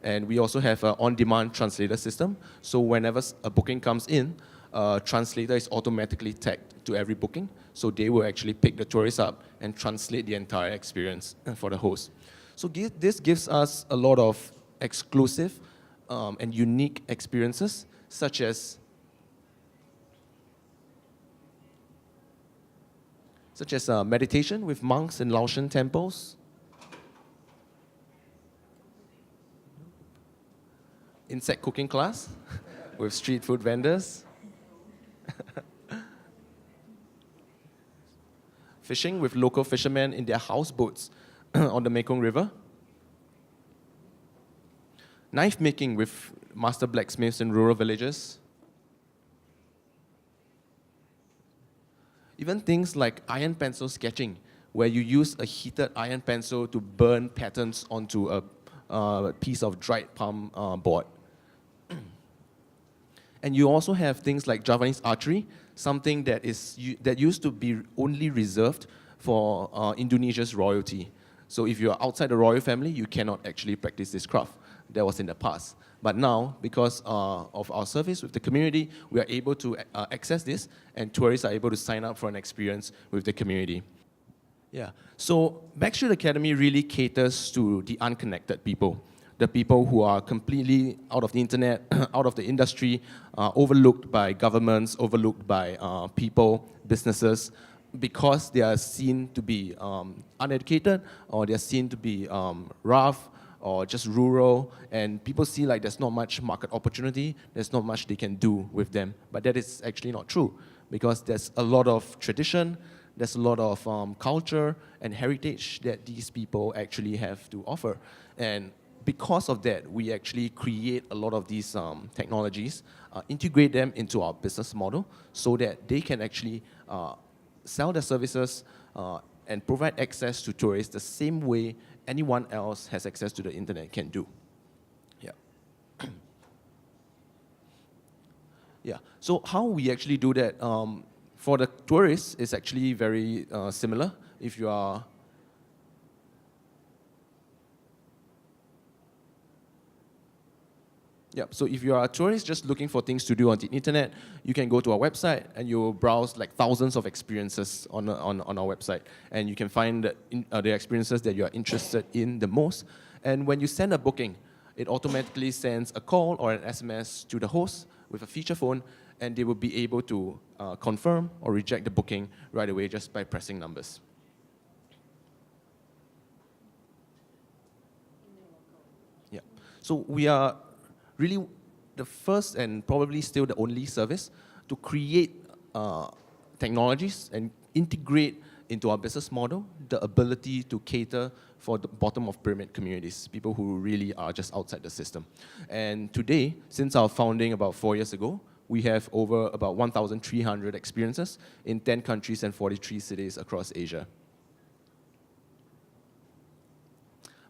And we also have an on-demand translator system. So whenever a booking comes in, a translator is automatically tagged to every booking. So they will actually pick the tourist up and translate the entire experience for the host. So this gives us a lot of exclusive and unique experiences, such as meditation with monks in Laoshan temples, insect cooking class with street food vendors, fishing with local fishermen in their houseboats on the Mekong River, knife making with master blacksmiths in rural villages, even things like iron pencil sketching, where you use a heated iron pencil to burn patterns onto a piece of dried palm board. And you also have things like Javanese archery, something that used to be only reserved for Indonesia's royalty. So if you are outside the royal family, you cannot actually practice this craft. That was in the past. But now, because of our service with the community, we are able to access this, and tourists are able to sign up for an experience with the community. Yeah. So Backstreet Academy really caters to the unconnected people, the people who are completely out of the internet, out of the industry, overlooked by governments, overlooked by people, businesses, because they are seen to be uneducated, or they are seen to be rough, or just rural, and people see like there's not much market opportunity, there's not much they can do with them. But that is actually not true, because there's a lot of tradition, there's a lot of culture and heritage that these people actually have to offer. And because of that, we actually create a lot of these technologies, integrate them into our business model so that they can actually sell their services and provide access to tourists the same way anyone else has access to the internet can do. Yeah. Yeah. So how we actually do that for the tourists is actually very similar. If you are so if you are a tourist just looking for things to do on the internet, you can go to our website and you'll browse like thousands of experiences on our website. And you can find the experiences that you are interested in the most. And when you send a booking, it automatically sends a call or an SMS to the host with a feature phone, and they will be able to confirm or reject the booking right away just by pressing numbers. Yeah. So we are really the first and probably still the only service to create technologies and integrate into our business model the ability to cater for the bottom of pyramid communities, people who really are just outside the system. And today, since our founding about 4 years ago, we have over about 1,300 experiences in 10 countries and 43 cities across Asia.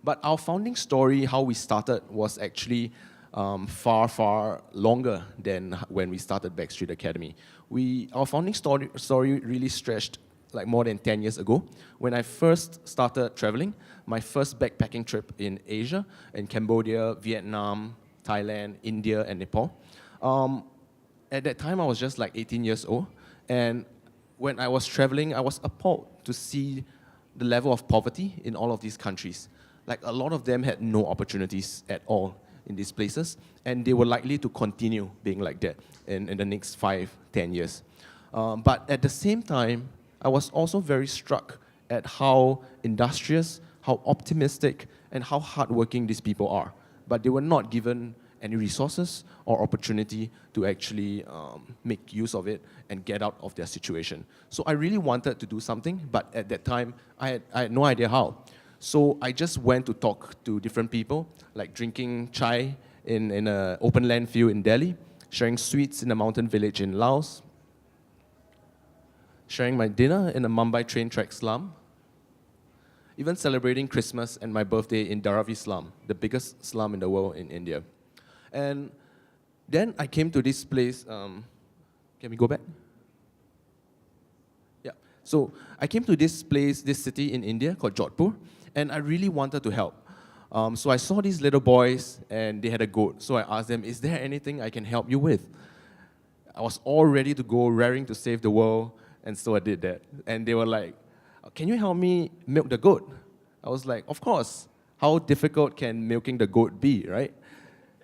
But our founding story, how we started, was actually far, far longer than when we started Backstreet Academy. Our founding story really stretched like more than 10 years ago. When I first started traveling, my first backpacking trip in Asia, in Cambodia, Vietnam, Thailand, India, and Nepal. At that time, I was just like 18 years old. And when I was traveling, I was appalled to see the level of poverty in all of these countries. Like a lot of them had no opportunities at all in these places, and they were likely to continue being like that in the next 5, 10 years. But at the same time, I was also very struck at how industrious, how optimistic, and how hardworking these people are. But they were not given any resources or opportunity to actually make use of it and get out of their situation. So I really wanted to do something, but at that time, I had no idea how. So I just went to talk to different people, like drinking chai in an open land field in Delhi, sharing sweets in a mountain village in Laos, sharing my dinner in a Mumbai train track slum, even celebrating Christmas and my birthday in Dharavi slum, the biggest slum in the world in India. And then I came to this place. Can we go back? Yeah. So I came to this place, this city in India called Jodhpur, and I really wanted to help. So I saw these little boys, and they had a goat. So I asked them, is there anything I can help you with? I was all ready to go, raring to save the world, and so I did that. And they were like, can you help me milk the goat? I was like, of course. How difficult can milking the goat be, right?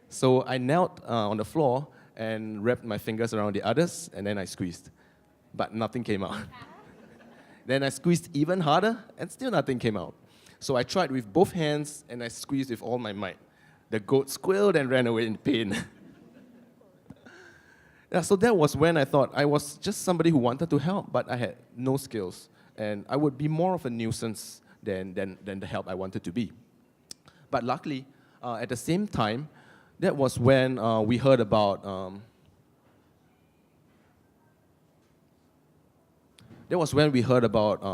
So I knelt on the floor and wrapped my fingers around the others, and then I squeezed. But nothing came out. Then I squeezed even harder, and still nothing came out. So I tried with both hands, and I squeezed with all my might. The goat squealed and ran away in pain. Yeah, so that was when I thought I was just somebody who wanted to help, but I had no skills. And I would be more of a nuisance than the help I wanted to be. But luckily, at the same time, that was when we heard about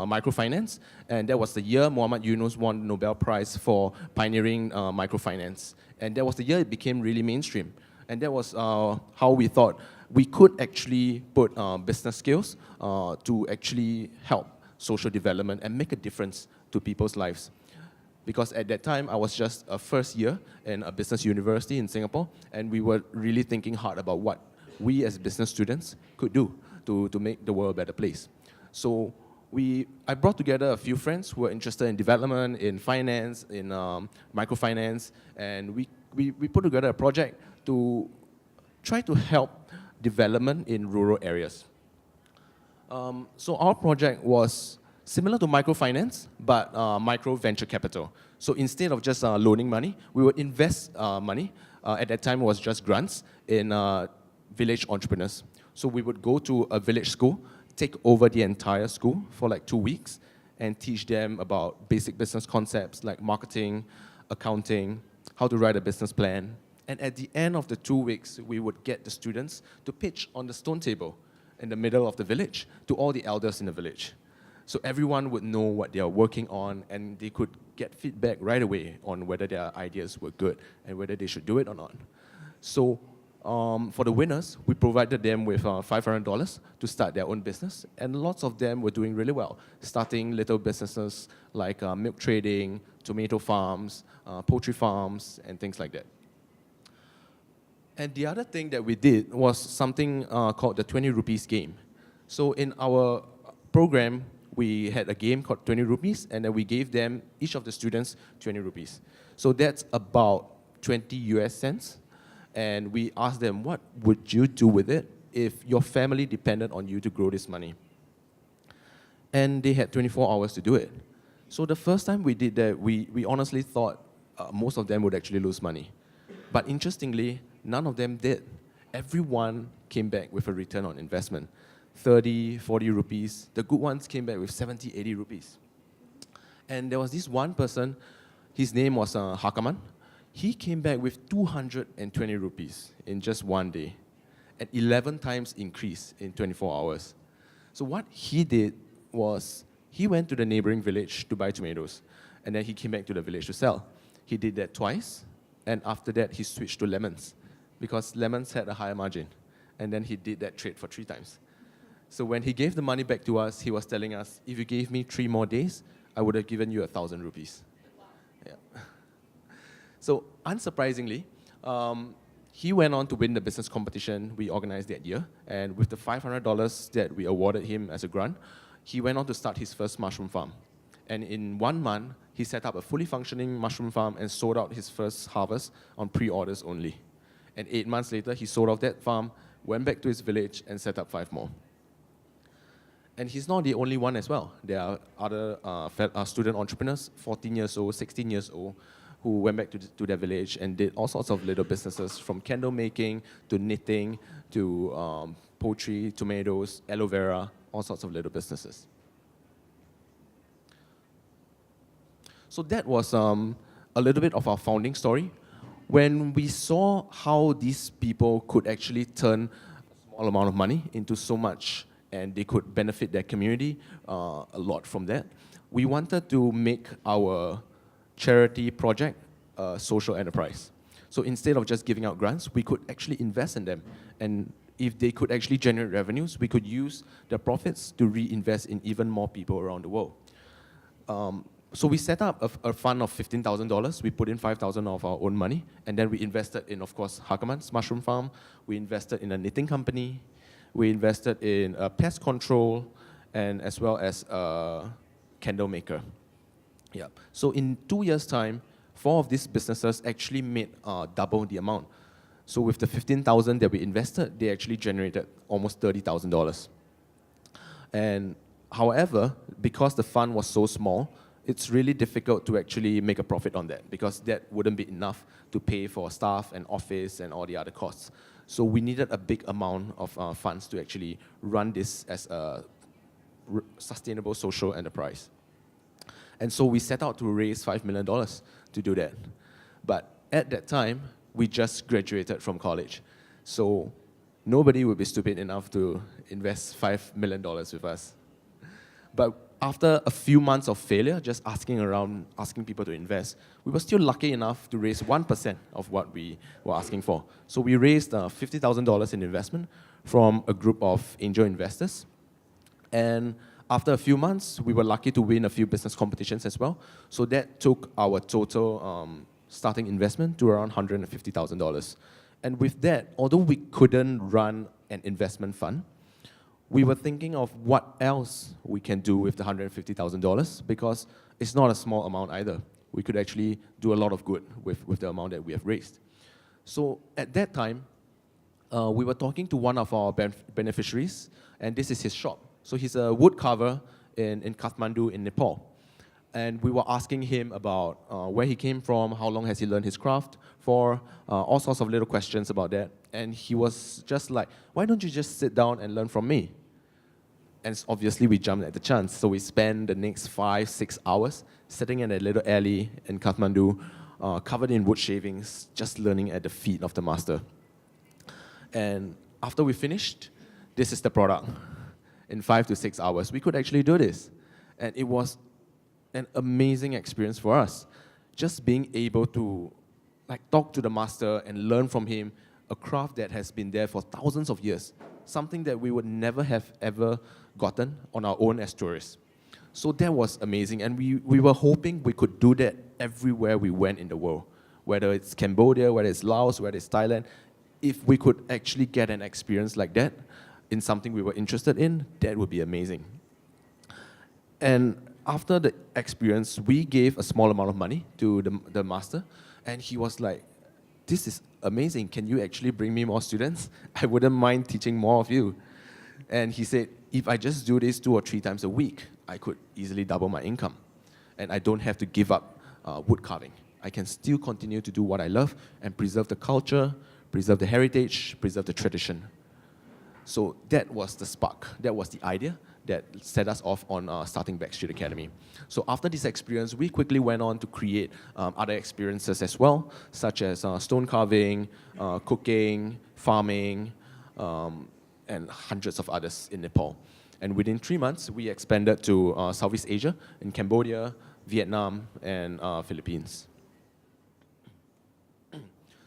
microfinance, and that was the year Muhammad Yunus won the Nobel Prize for pioneering microfinance. And that was the year it became really mainstream. And that was how we thought we could actually put business skills to actually help social development and make a difference to people's lives. Because at that time, I was just a first year in a business university in Singapore, and we were really thinking hard about what we as business students could do to make the world a better place. So I brought together a few friends who were interested in development, in finance, in microfinance, and we put together a project to try to help development in rural areas. So our project was similar to microfinance, but micro venture capital. So instead of just loaning money, we would invest money. At that time, it was just grants in village entrepreneurs. So we would go to a village school, take over the entire school for like 2 weeks, and teach them about basic business concepts like marketing, accounting, how to write a business plan. And at the end of the 2 weeks, we would get the students to pitch on the stone table in the middle of the village to all the elders in the village. So everyone would know what they are working on, and they could get feedback right away on whether their ideas were good and whether they should do it or not. So for the winners, we provided them with $500 to start their own business, and lots of them were doing really well, starting little businesses like milk trading, tomato farms, poultry farms, and things like that. And the other thing that we did was something called the 20 rupees game. So in our program, we had a game called 20 rupees, and then we gave them, each of the students, 20 rupees. So that's about 20 US cents. And we asked them, what would you do with it if your family depended on you to grow this money? And they had 24 hours to do it. So the first time we did that, we honestly thought most of them would actually lose money. But interestingly, none of them did. Everyone came back with a return on investment. 30, 40 rupees. The good ones came back with 70, 80 rupees. And there was this one person, his name was Hakaman. He came back with 220 rupees in just one day, an 11 times increase in 24 hours. So what he did was he went to the neighboring village to buy tomatoes, and then he came back to the village to sell. He did that twice, and after that he switched to lemons because lemons had a higher margin, and then he did that trade for 3 times. So when he gave the money back to us, he was telling us, if you gave me 3 more days, I would have given you 1,000 rupees. Yeah. So unsurprisingly, he went on to win the business competition we organized that year, and with the $500 that we awarded him as a grant, he went on to start his first mushroom farm. And in 1 month, he set up a fully functioning mushroom farm and sold out his first harvest on pre-orders only. And 8 months later, he sold off that farm, went back to his village, and set up 5 more. And he's not the only one as well. There are other student entrepreneurs, 14 years old, 16 years old, who went back to their village and did all sorts of little businesses, from candle making to knitting to poultry, tomatoes, aloe vera, all sorts of little businesses. So that was a little bit of our founding story. When we saw how these people could actually turn a small amount of money into so much and they could benefit their community a lot from that. We wanted to make our charity project a social enterprise. So instead of just giving out grants, we could actually invest in them. And if they could actually generate revenues, we could use the profits to reinvest in even more people around the world. So we set up a fund of $15,000. We put in $5,000 of our own money, and then we invested in, of course, Hakaman's mushroom farm. We invested in a knitting company. We invested in a pest control, and as well as a candle maker. Yeah. So in 2 years' time, 4 of these businesses actually made double the amount. So with the $15,000 that we invested, they actually generated almost $30,000. And however, because the fund was so small, it's really difficult to actually make a profit on that, because that wouldn't be enough to pay for staff and office and all the other costs. So we needed a big amount of funds to actually run this as a sustainable social enterprise. And so we set out to raise $5 million to do that. But at that time, we just graduated from college. So nobody would be stupid enough to invest $5 million with us. But after a few months of failure, just asking around, asking people to invest, we were still lucky enough to raise 1% of what we were asking for. So we raised $50,000 in investment from a group of angel investors. And after a few months, we were lucky to win a few business competitions as well. So that took our total starting investment to around $150,000. And with that, although we couldn't run an investment fund, we were thinking of what else we can do with the $150,000, because it's not a small amount either. We could actually do a lot of good with the amount that we have raised. So at that time, we were talking to one of our beneficiaries, and this is his shop. So he's a wood carver in Kathmandu in Nepal. And we were asking him about where he came from, how long has he learned his craft for, all sorts of little questions about that. And he was just like, why don't you just sit down and learn from me? And obviously we jumped at the chance. So we spent the next 5-6 hours sitting in a little alley in Kathmandu, covered in wood shavings, just learning at the feet of the master. And after we finished, this is the product. In 5 to 6 hours, we could actually do this. And it was an amazing experience for us. Just being able to talk to the master and learn from him a craft that has been there for thousands of years, something that we would never have ever gotten on our own as tourists. So that was amazing, and we were hoping we could do that everywhere we went in the world, whether it's Cambodia, whether it's Laos, whether it's Thailand. If we could actually get an experience like that in something we were interested in, that would be amazing. And after the experience, we gave a small amount of money to the master, and he was like, this is amazing. Can you actually bring me more students? I wouldn't mind teaching more of you. And he said, if I just do this 2 or 3 times a week, I could easily double my income. And I don't have to give up wood carving. I can still continue to do what I love and preserve the culture, preserve the heritage, preserve the tradition. So that was the spark. That was the idea that set us off on starting Backstreet Academy. So after this experience, we quickly went on to create other experiences as well, such as stone carving, cooking, farming, and hundreds of others in Nepal. And within 3 months, we expanded to Southeast Asia, in Cambodia, Vietnam, and Philippines.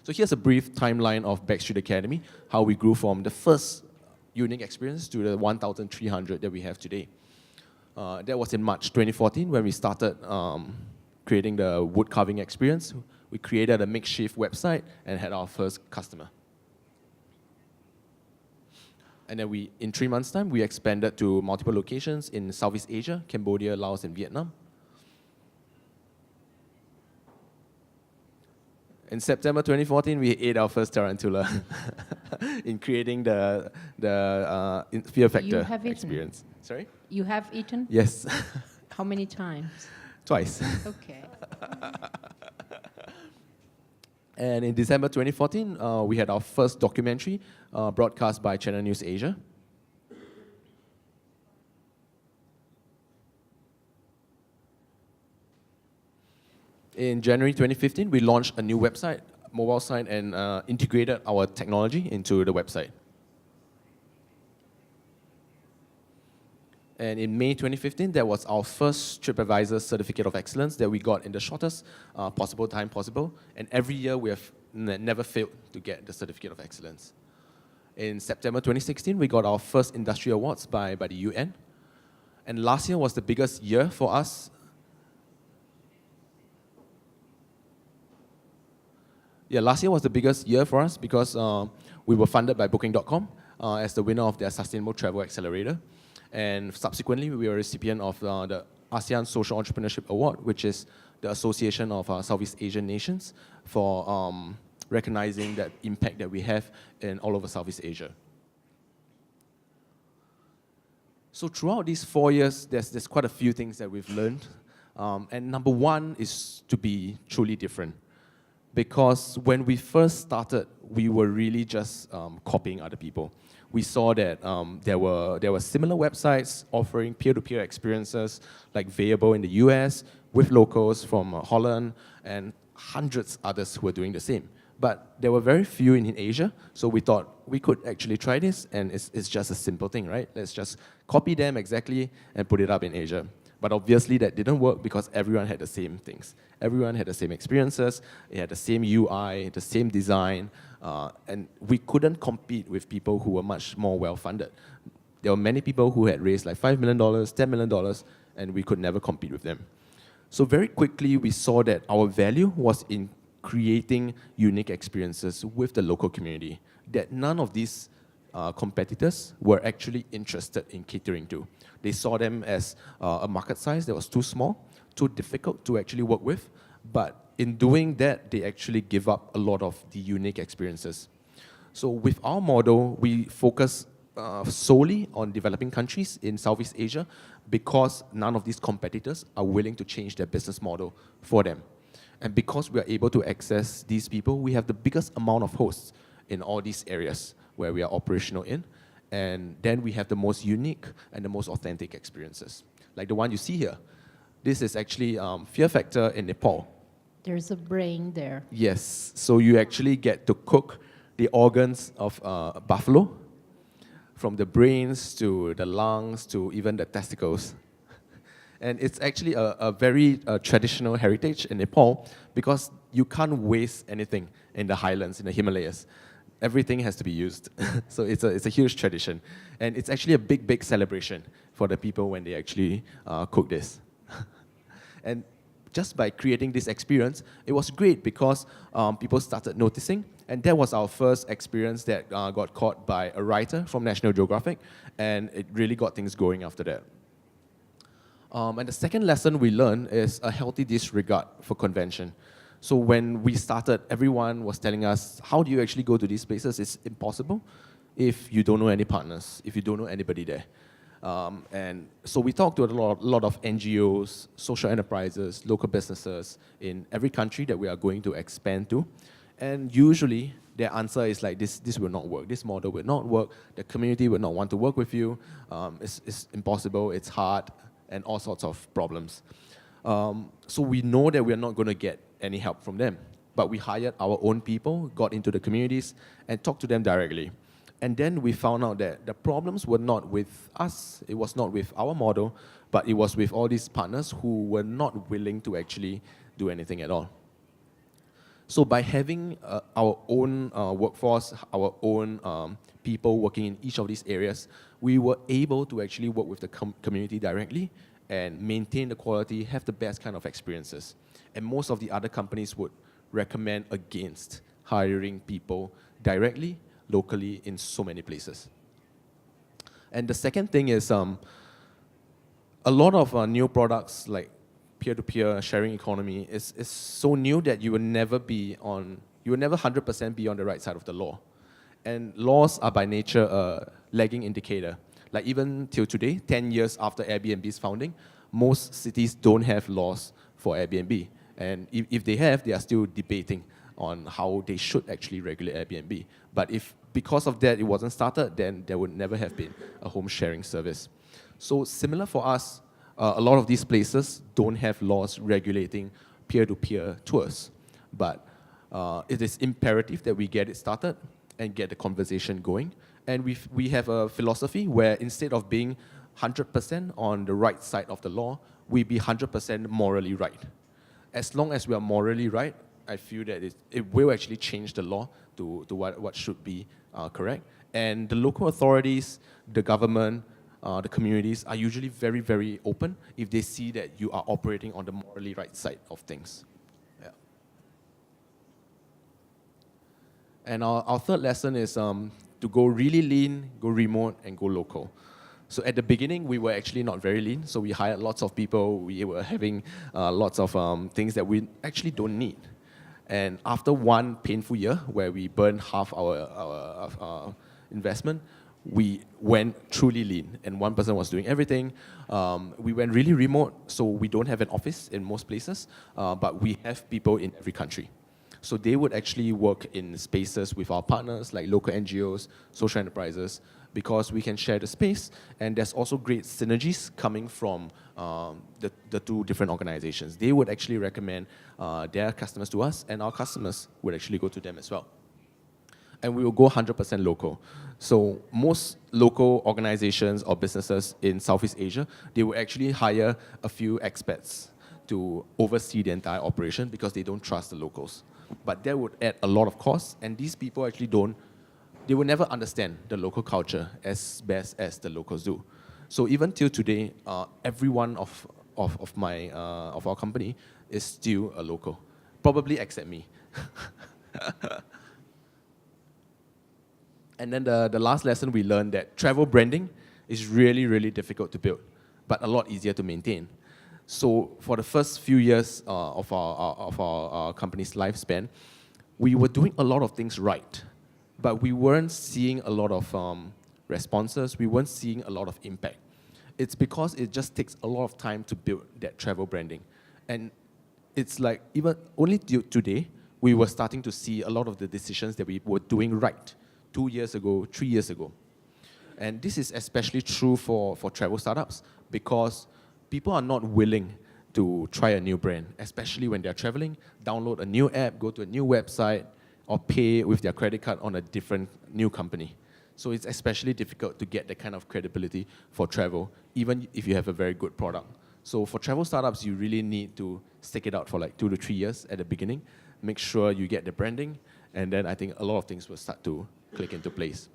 So here's a brief timeline of Backstreet Academy, how we grew from the first unique experience to the 1,300 that we have today. That was in March 2014 when we started creating the wood carving experience. We created a makeshift website and had our first customer. And then in 3 months' time, we expanded to multiple locations in Southeast Asia, Cambodia, Laos, and Vietnam. In September 2014, we ate our first tarantula in creating the Fear Factor experience. Sorry? You have eaten? Yes. How many times? Twice. Okay. And in December 2014, we had our first documentary broadcast by Channel News Asia. In January 2015, we launched a new website, mobile site, and integrated our technology into the website. And in May 2015, that was our first TripAdvisor Certificate of Excellence that we got in the shortest possible time possible. And every year we have never failed to get the Certificate of Excellence. In September 2016, we got our first industry awards by the UN. And last year was the biggest year for us. Yeah, last year was the biggest year for us because we were funded by Booking.com as the winner of their Sustainable Travel Accelerator. And subsequently, we were a recipient of the ASEAN Social Entrepreneurship Award, which is the association of Southeast Asian nations for recognizing that impact that we have in all over Southeast Asia. So throughout these 4 years, there's quite a few things that we've learned. And number one is to be truly different. Because when we first started, we were really just copying other people. We saw that there were similar websites offering peer-to-peer experiences like Vayable in the US with locals from Holland and hundreds others who were doing the same. But there were very few in Asia, so we thought we could actually try this, and it's just a simple thing, right? Let's just copy them exactly and put it up in Asia. But obviously that didn't work because everyone had the same things. Everyone had the same experiences, it had the same UI, the same design, and we couldn't compete with people who were much more well-funded. There were many people who had raised like $5 million, $10 million, and we could never compete with them. So very quickly we saw that our value was in creating unique experiences with the local community that none of these competitors were actually interested in catering to. They saw them as a market size that was too small, too difficult to actually work with, but in doing that, they actually give up a lot of the unique experiences. So with our model, we focus solely on developing countries in Southeast Asia because none of these competitors are willing to change their business model for them. And because we are able to access these people, we have the biggest amount of hosts in all these areas where we are operational in. And then we have the most unique and the most authentic experiences. Like the one you see here. This is actually Fear Factor in Nepal. There's a brain there. Yes, so you actually get to cook the organs of buffalo, from the brains to the lungs to even the testicles. And it's actually a very traditional heritage in Nepal because you can't waste anything in the highlands, in the Himalayas. Everything has to be used. So it's a huge tradition. And it's actually a big, big celebration for the people when they actually cook this. And just by creating this experience, it was great because people started noticing. And that was our first experience that got caught by a writer from National Geographic. And it really got things going after that. And the second lesson we learned is a healthy disregard for convention. So when we started, everyone was telling us, how do you actually go to these places? It's impossible if you don't know any partners, if you don't know anybody there. And so we talked to a lot of NGOs, social enterprises, local businesses in every country that we are going to expand to. And usually their answer is like, this will not work, this model will not work, the community will not want to work with you, it's impossible, it's hard, and all sorts of problems. So we know that we're not going to get any help from them. But we hired our own people, got into the communities, and talked to them directly. And then we found out that the problems were not with us, it was not with our model, but it was with all these partners who were not willing to actually do anything at all. So by having our own workforce, our own people working in each of these areas, we were able to actually work with the community directly and maintain the quality, have the best kind of experiences. And most of the other companies would recommend against hiring people directly, locally, in so many places. And the second thing is a lot of new products like peer-to-peer sharing economy is so new that you will never 100% be on the right side of the law. And laws are by nature a lagging indicator. Like even till today, 10 years after Airbnb's founding, most cities don't have laws for Airbnb. And if they have, they are still debating on how they should actually regulate Airbnb. But if because of that it wasn't started, then there would never have been a home sharing service. So similar for us, a lot of these places don't have laws regulating peer-to-peer tours. But it is imperative that we get it started and get the conversation going. And we have a philosophy where instead of being 100% on the right side of the law, we be 100% morally right. As long as we are morally right, I feel that it will actually change the law to what should be correct. And the local authorities, the government, the communities are usually very, very open if they see that you are operating on the morally right side of things. Yeah. And our third lesson is to go really lean, go remote, and go local. So at the beginning, we were actually not very lean, so we hired lots of people. We were having lots of things that we actually don't need. And after one painful year where we burned half our investment, we went truly lean, and one person was doing everything. We went really remote, so we don't have an office in most places, but we have people in every country. So they would actually work in spaces with our partners, like local NGOs, social enterprises, because we can share the space, and there's also great synergies coming from the two different organizations. They would actually recommend their customers to us, and our customers would actually go to them as well. And we will go 100% local. So most local organizations or businesses in Southeast Asia, they will actually hire a few expats to oversee the entire operation because they don't trust the locals. But that would add a lot of costs, and these people actually they will never understand the local culture as best as the locals do. So even till today, everyone of our company is still a local, probably except me. And then the last lesson we learned that travel branding is really, really difficult to build, but a lot easier to maintain. So for the first few years of our company's lifespan, we were doing a lot of things right, but we weren't seeing a lot of responses. We weren't seeing a lot of impact. It's because it just takes a lot of time to build that travel branding. And it's like even only today, we were starting to see a lot of the decisions that we were doing right 2 years ago, 3 years ago. And this is especially true for travel startups because people are not willing to try a new brand, especially when they're traveling, download a new app, go to a new website, or pay with their credit card on a different new company. So it's especially difficult to get that kind of credibility for travel, even if you have a very good product. So for travel startups, you really need to stick it out for like 2 to 3 years at the beginning, make sure you get the branding, and then I think a lot of things will start to click into place.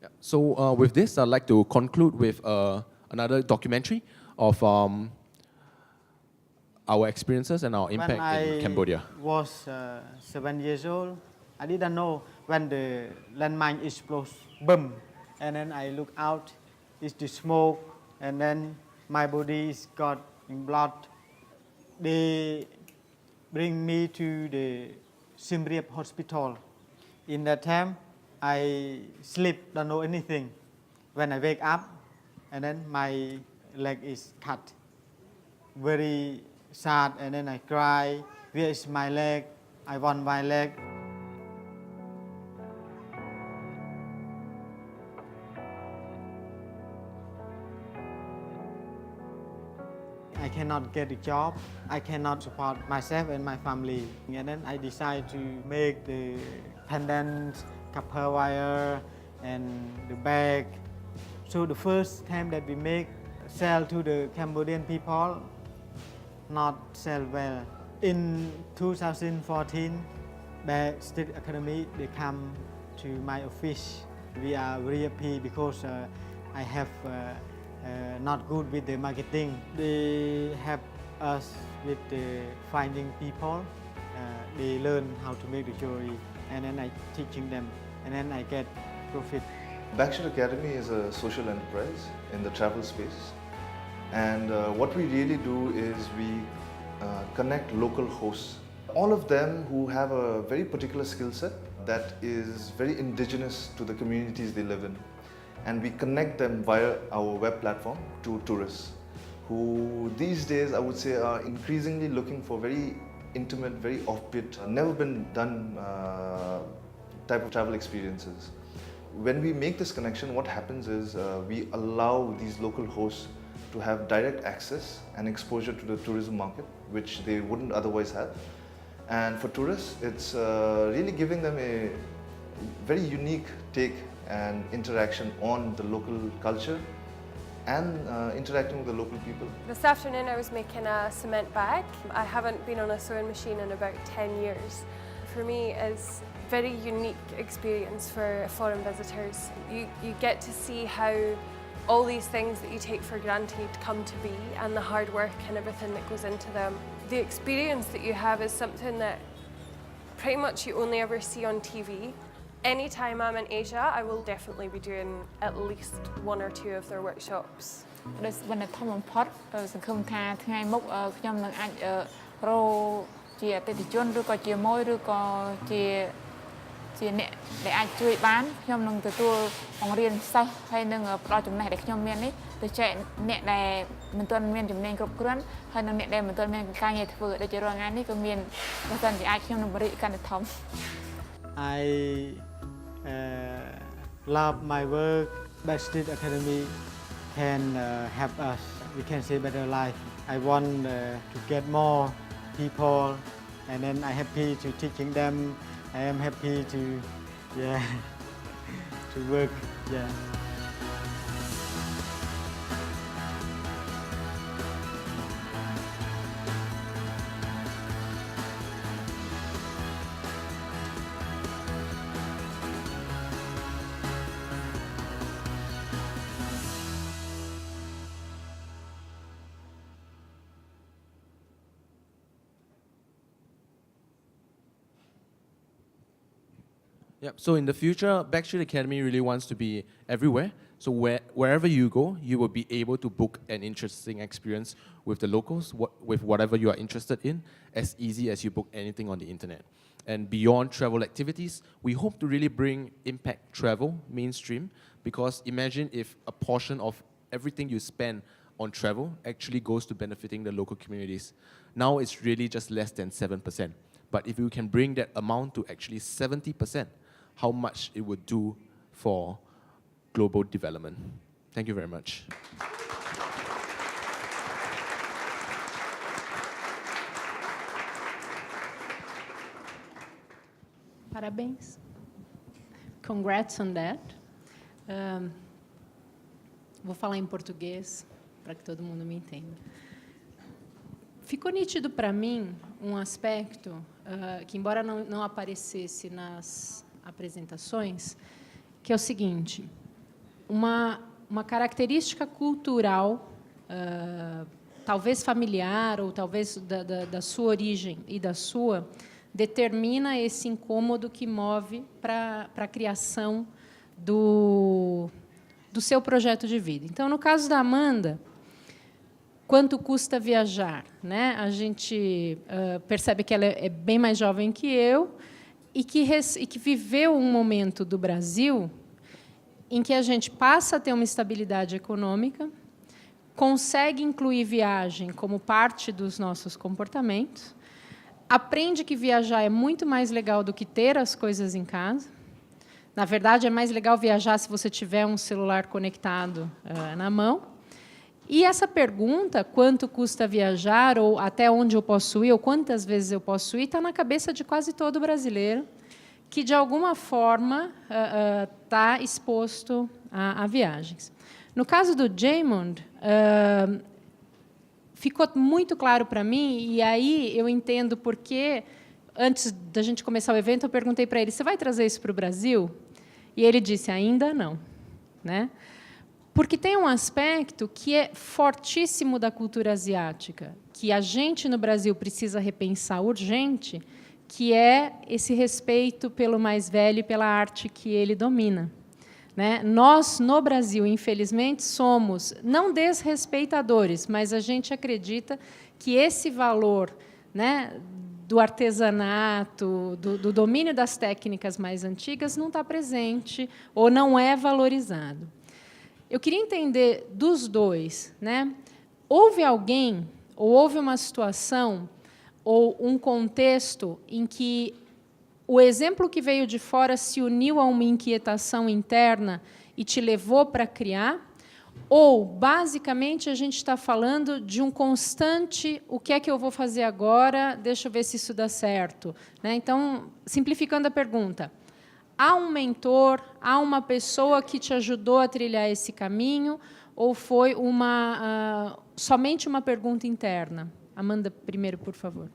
Yeah. So with this, I'd like to conclude with another documentary of our experiences and our impact in Cambodia. When I was 7 years old, I didn't know when the landmine explodes, boom, and then I look out, it's the smoke, and then my body is got in blood. They bring me to the Siem Reap hospital. In that time, I sleep, don't know anything. When I wake up, and then my leg is cut. Very sad, and then I cry. Where is my leg? I want my leg. I cannot get a job. I cannot support myself and my family. And then I decided to make the pendants, copper wire, and the bag. So the first time that we make, sell to the Cambodian people, not sell well. In 2014, the State Academy, they come to my office. We are very happy because I have not good with the marketing. They help us with the finding people. They learn how to make the jewelry, and then I teaching them, and then I get profit. Backshot Academy is a social enterprise in the travel space, and what we really do is we connect local hosts, all of them who have a very particular skill set that is very indigenous to the communities they live in, and we connect them via our web platform to tourists who these days I would say are increasingly looking for very intimate, very offbeat, never been done type of travel experiences. When we make this connection, what happens is we allow these local hosts to have direct access and exposure to the tourism market, which they wouldn't otherwise have. And for tourists, it's really giving them a very unique take and interaction on the local culture and interacting with the local people. This afternoon I was making a cement bag. I haven't been on a sewing machine in about 10 years. For me, it's a very unique experience for foreign visitors. You get to see how all these things that you take for granted come to be and the hard work and everything that goes into them. The experience that you have is something that pretty much you only ever see on TV. Anytime I'm in Asia, I will definitely be doing at least 1 or 2 of their workshops. ដោយវណ្ណធម៌បំផុតសង្ឃឹមថាថ្ងៃមុខខ្ញុំនឹងអាចរកជាអតិថិជនឬក៏ជាមួយឬក៏ជាអ្នកដែលអាចជួយបានខ្ញុំនឹងទទួលបង្រៀនសិស្សហើយនឹងផ្ដល់ចំណេះដែលខ្ញុំមាននេះទៅចែកអ្នកដែលមិនទាន់មានជំនាញគ្រប់គ្រាន់ហើយនឹងអ្នកដែលមិនទាន់មានការងារធ្វើដូចជារាល់ថ្ងៃនេះក៏មានបើសិនជាអាចខ្ញុំនឹងបរិយាកាន់តែធំ I love my work. Backstreet Academy can help us. We can say better life. I want to get more people, and then I'm happy to teaching them. I am happy to to work. Yeah. Yep. So in the future, Backstreet Academy really wants to be everywhere. So wherever you go, you will be able to book an interesting experience with the locals, with whatever you are interested in, as easy as you book anything on the internet. And beyond travel activities, we hope to really bring impact travel mainstream, because imagine if a portion of everything you spend on travel actually goes to benefiting the local communities. Now it's really just less than 7%. But if you can bring that amount to actually 70%, how much it would do for global development. Thank you very much. Parabéns. Congrats on that. Vou falar em português para que todo mundo me entenda. Ficou nítido para mim um aspecto que, embora não aparecesse nas apresentações, que é o seguinte: uma característica cultural, talvez familiar ou talvez da sua origem e da sua, determina esse incômodo que move para a criação do seu projeto de vida. Então, no caso da Amanda, quanto custa viajar, né? A gente percebe que ela é bem mais jovem que eu e que viveu um momento do Brasil em que a gente passa a ter uma estabilidade econômica, consegue incluir viagem como parte dos nossos comportamentos, aprende que viajar é muito mais legal do que ter as coisas em casa. Na verdade, é mais legal viajar se você tiver um celular conectado na mão. E essa pergunta, quanto custa viajar, ou até onde eu posso ir, ou quantas vezes eu posso ir, está na cabeça de quase todo brasileiro que, de alguma forma, está exposto a viagens. No caso do Jaymond, ficou muito claro para mim, e aí eu entendo porque, antes da gente começar o evento, eu perguntei para ele: você vai trazer isso para o Brasil? E ele disse: ainda não, né? Porque tem um aspecto que é fortíssimo da cultura asiática, que a gente, no Brasil, precisa repensar urgente, que é esse respeito pelo mais velho e pela arte que ele domina. Né? Nós, no Brasil, infelizmente, somos não desrespeitadores, mas a gente acredita que esse valor, né, do artesanato, do domínio das técnicas mais antigas, não está presente ou não é valorizado. Eu queria entender dos dois, né? Houve alguém, ou houve uma situação, ou um contexto em que o exemplo que veio de fora se uniu a uma inquietação interna e te levou para criar? Ou, basicamente, a gente está falando de um constante: o que é que eu vou fazer agora? Deixa eu ver se isso dá certo. Né? Então, simplificando a pergunta, há um mentor, há uma pessoa que te ajudou a trilhar esse caminho, ou foi somente uma pergunta interna? Amanda, primeiro, por favor.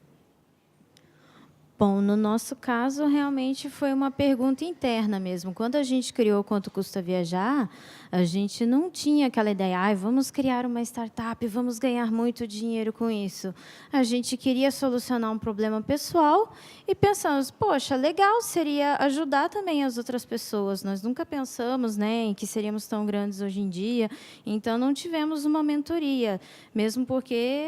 Bom, no nosso caso, realmente foi uma pergunta interna mesmo. Quando a gente criou Quanto Custa Viajar, a gente não tinha aquela ideia, vamos criar uma startup, vamos ganhar muito dinheiro com isso. A gente queria solucionar um problema pessoal e pensamos, poxa, legal seria ajudar também as outras pessoas. Nós nunca pensamos, né, em que seríamos tão grandes hoje em dia, então não tivemos uma mentoria, mesmo porque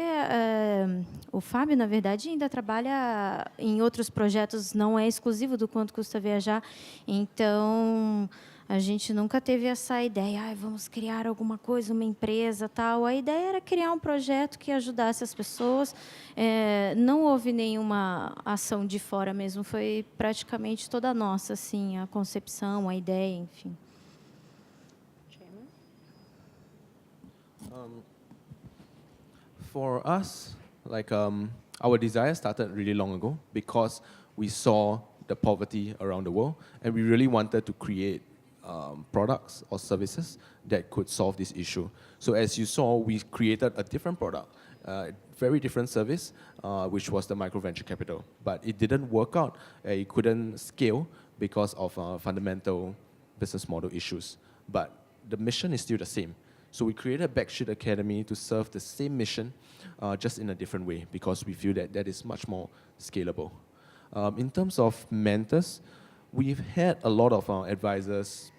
o Fábio, na verdade, ainda trabalha em outros projetos, não é exclusivo do Quanto Custa Viajar, então a gente nunca teve essa ideia, vamos criar alguma coisa, uma empresa, tal. A ideia era criar um projeto que ajudasse as pessoas. Não houve nenhuma ação de fora mesmo, foi praticamente toda nossa, assim, a concepção, a ideia, enfim. For us, like our desire started really long ago because we saw the poverty around the world, and we really wanted to create products or services that could solve this issue. So as you saw, we created a different product, very different service, which was the micro venture capital. But it didn't work out. It couldn't scale because of fundamental business model issues. But the mission is still the same. So we created Backsheet Academy to serve the same mission, just in a different way, because we feel that that is much more scalable. In terms of mentors, we've had a lot of advisors,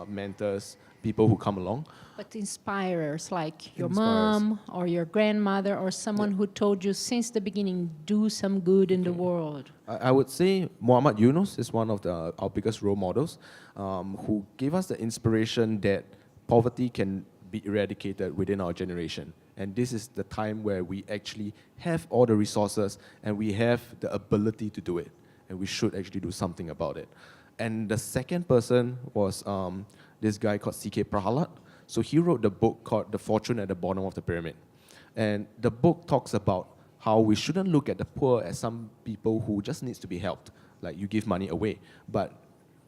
mentors, people who come along. But inspirers, like your Inspirers. mom or your grandmother or someone who told you since the beginning, do some good in the world. I would say Muhammad Yunus is one of our biggest role models, who gave us the inspiration that poverty can be eradicated within our generation. And this is the time where we actually have all the resources and we have the ability to do it. And we should actually do something about it. And the second person was this guy called C.K. Prahalad. So he wrote the book called The Fortune at the Bottom of the Pyramid. And the book talks about how we shouldn't look at the poor as some people who just needs to be helped, like you give money away. But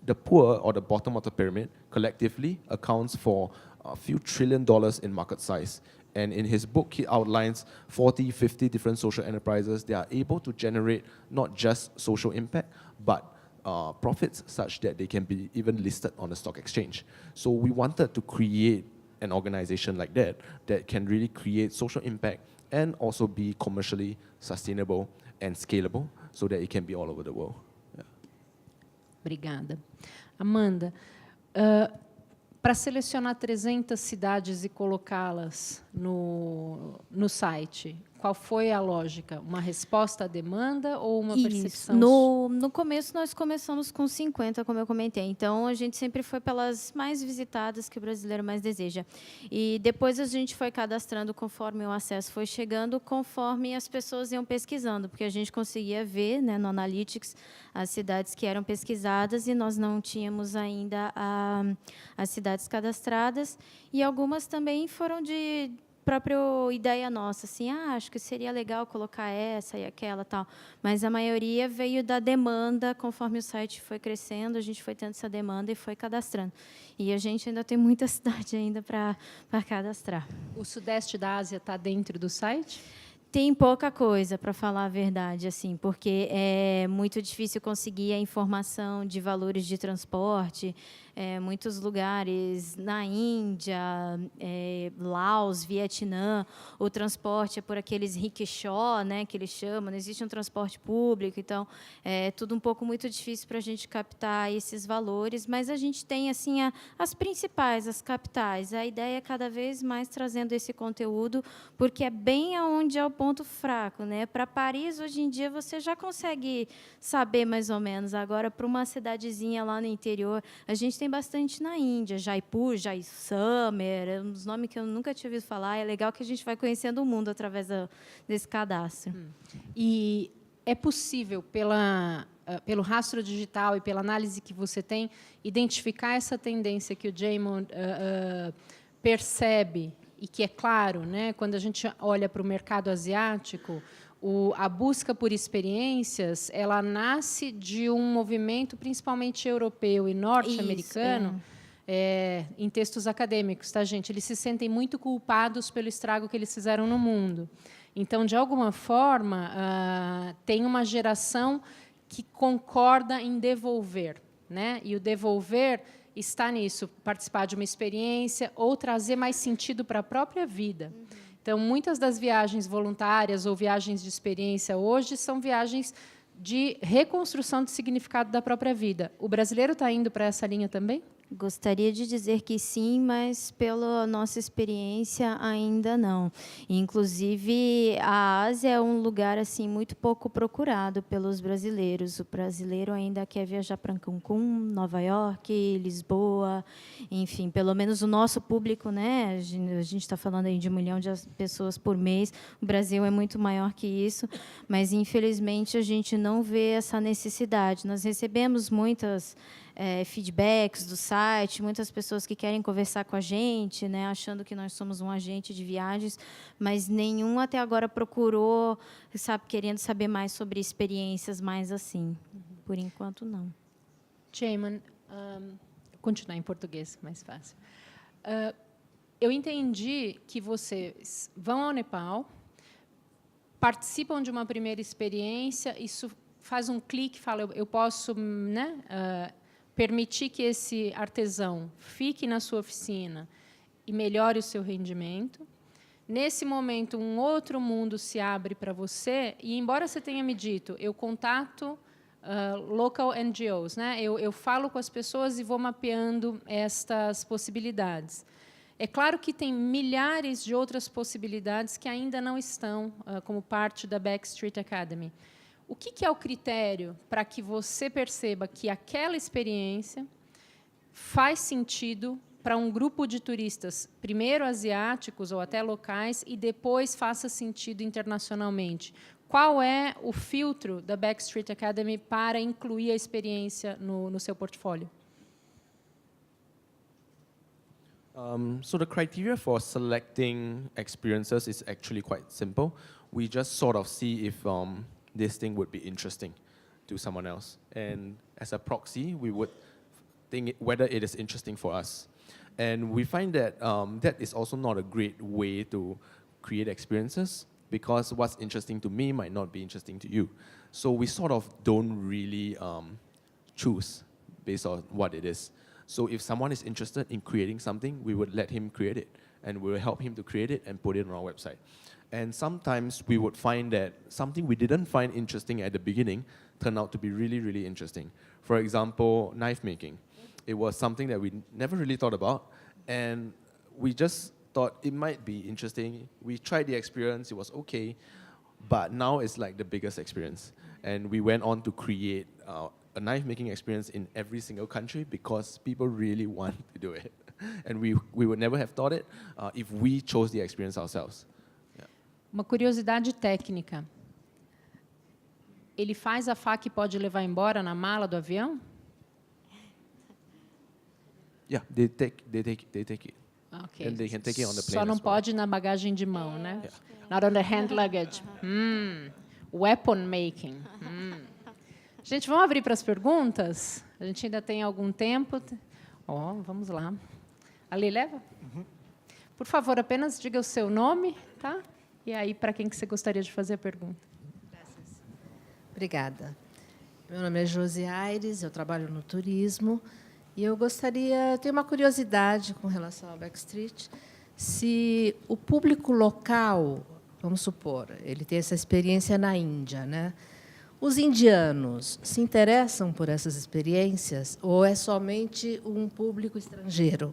the poor, or the bottom of the pyramid, collectively accounts for a few $1 trillion in market size. And in his book, he outlines 40, 50 different social enterprises that are able to generate not just social impact, but profits such that they can be even listed on the stock exchange. So we wanted to create an organization like that can really create social impact and also be commercially sustainable and scalable so that it can be all over the world. Yeah. Obrigada. Amanda, para selecionar 300 cidades e colocá-las no site, qual foi a lógica? Uma resposta à demanda ou uma percepção? No começo, nós começamos com 50, como eu comentei. Então, a gente sempre foi pelas mais visitadas que o brasileiro mais deseja. E depois a gente foi cadastrando conforme o acesso foi chegando, conforme as pessoas iam pesquisando, porque a gente conseguia ver, né, no Analytics as cidades que eram pesquisadas e nós não tínhamos ainda as cidades cadastradas. E algumas também foram de própria ideia nossa, assim, acho que seria legal colocar essa e aquela, tal. Mas a maioria veio da demanda, conforme o site foi crescendo, a gente foi tendo essa demanda e foi cadastrando. E a gente ainda tem muita cidade ainda para cadastrar. O Sudeste da Ásia está dentro do site? Tem pouca coisa, para falar a verdade, assim, porque é muito difícil conseguir a informação de valores de transporte. Muitos lugares na Índia, Laos, Vietnã, o transporte é por aqueles rickshaw, né, que eles chamam, não existe um transporte público, então é tudo um pouco muito difícil para a gente captar esses valores, mas a gente tem assim as principais, as capitais. A ideia é cada vez mais trazendo esse conteúdo, porque é bem aonde é o ponto fraco, né? Para Paris, hoje em dia, você já consegue saber mais ou menos. Agora, para uma cidadezinha lá no interior, a gente tem bastante na Índia, Jaipur, Jaisalmer, uns nomes que eu nunca tinha ouvido falar. É legal que a gente vai conhecendo o mundo através desse cadastro. E é possível, pelo rastro digital e pela análise que você tem, identificar essa tendência que o Jaymond percebe, e que é claro, né, quando a gente olha para o mercado asiático, A busca por experiências, ela nasce de um movimento principalmente europeu e norte-americano, em textos acadêmicos, tá, gente? Eles se sentem muito culpados pelo estrago que eles fizeram no mundo. Então, de alguma forma, tem uma geração que concorda em devolver, né? E o devolver está nisso, participar de uma experiência ou trazer mais sentido para a própria vida. Então, muitas das viagens voluntárias ou viagens de experiência hoje são viagens de reconstrução de significado da própria vida. O brasileiro está indo para essa linha também? Gostaria de dizer que sim, mas pela nossa experiência ainda não. Inclusive, a Ásia é um lugar assim muito pouco procurado pelos brasileiros. O brasileiro ainda quer viajar para Cancún, Nova York, Lisboa, enfim, pelo menos o nosso público, né? A gente está falando aí de 1 milhão de pessoas por mês. O Brasil é muito maior que isso, mas infelizmente a gente não vê essa necessidade. Nós recebemos muitas feedbacks do site, muitas pessoas que querem conversar com a gente, né, achando que nós somos um agente de viagens, mas nenhum até agora procurou, querendo saber mais sobre experiências mais assim. Por enquanto, não. Jaymon, continuar em português, mais fácil. Eu entendi que vocês vão ao Nepal, participam de uma primeira experiência, isso faz um clique, fala, eu posso, né, permitir que esse artesão fique na sua oficina e melhore o seu rendimento. Nesse momento, um outro mundo se abre para você, e, embora você tenha me dito, eu contato local NGOs, né? Eu falo com as pessoas e vou mapeando estas possibilidades. É claro que tem milhares de outras possibilidades que ainda não estão como parte da Backstreet Academy. O que é o critério para que você perceba que aquela experiência faz sentido para um grupo de turistas, primeiro asiáticos ou até locais, e depois faça sentido internacionalmente? Qual é o filtro da Backstreet Academy para incluir a experiência no seu portfólio? So the criteria for selecting experiences is actually quite simple. We just sort of see if this thing would be interesting to someone else. And as a proxy, we would think whether it is interesting for us. And we find that that is also not a great way to create experiences, because what's interesting to me might not be interesting to you. So we sort of don't really choose based on what it is. So if someone is interested in creating something, we would let him create it, and we will help him to create it and put it on our website. And sometimes we would find that something we didn't find interesting at the beginning turned out to be really, really interesting. For example, knife making. It was something that we never really thought about, and we just thought it might be interesting. We tried the experience, it was okay, but now it's like the biggest experience. And we went on to create a knife making experience in every single country because people really want to do it. And we would never have thought it if we chose the experience ourselves. Uma curiosidade técnica. Ele faz a faca e pode levar embora na mala do avião? Yeah, they take it. Okay. And they can take it on the plane Só não as well. pode na bagagem de mão, né? Not on the hand luggage. Weapon making. Gente, vamos abrir para as perguntas? A gente ainda tem algum tempo. Vamos lá. Ali, leva? Por favor, apenas diga o seu nome, tá? E aí, para quem que você gostaria de fazer a pergunta? Obrigada. Meu nome é Josi Aires, eu trabalho no turismo e eu tenho uma curiosidade com relação ao Backstreet, se o público local, vamos supor, ele tem essa experiência na Índia, né? Os indianos se interessam por essas experiências ou é somente um público estrangeiro?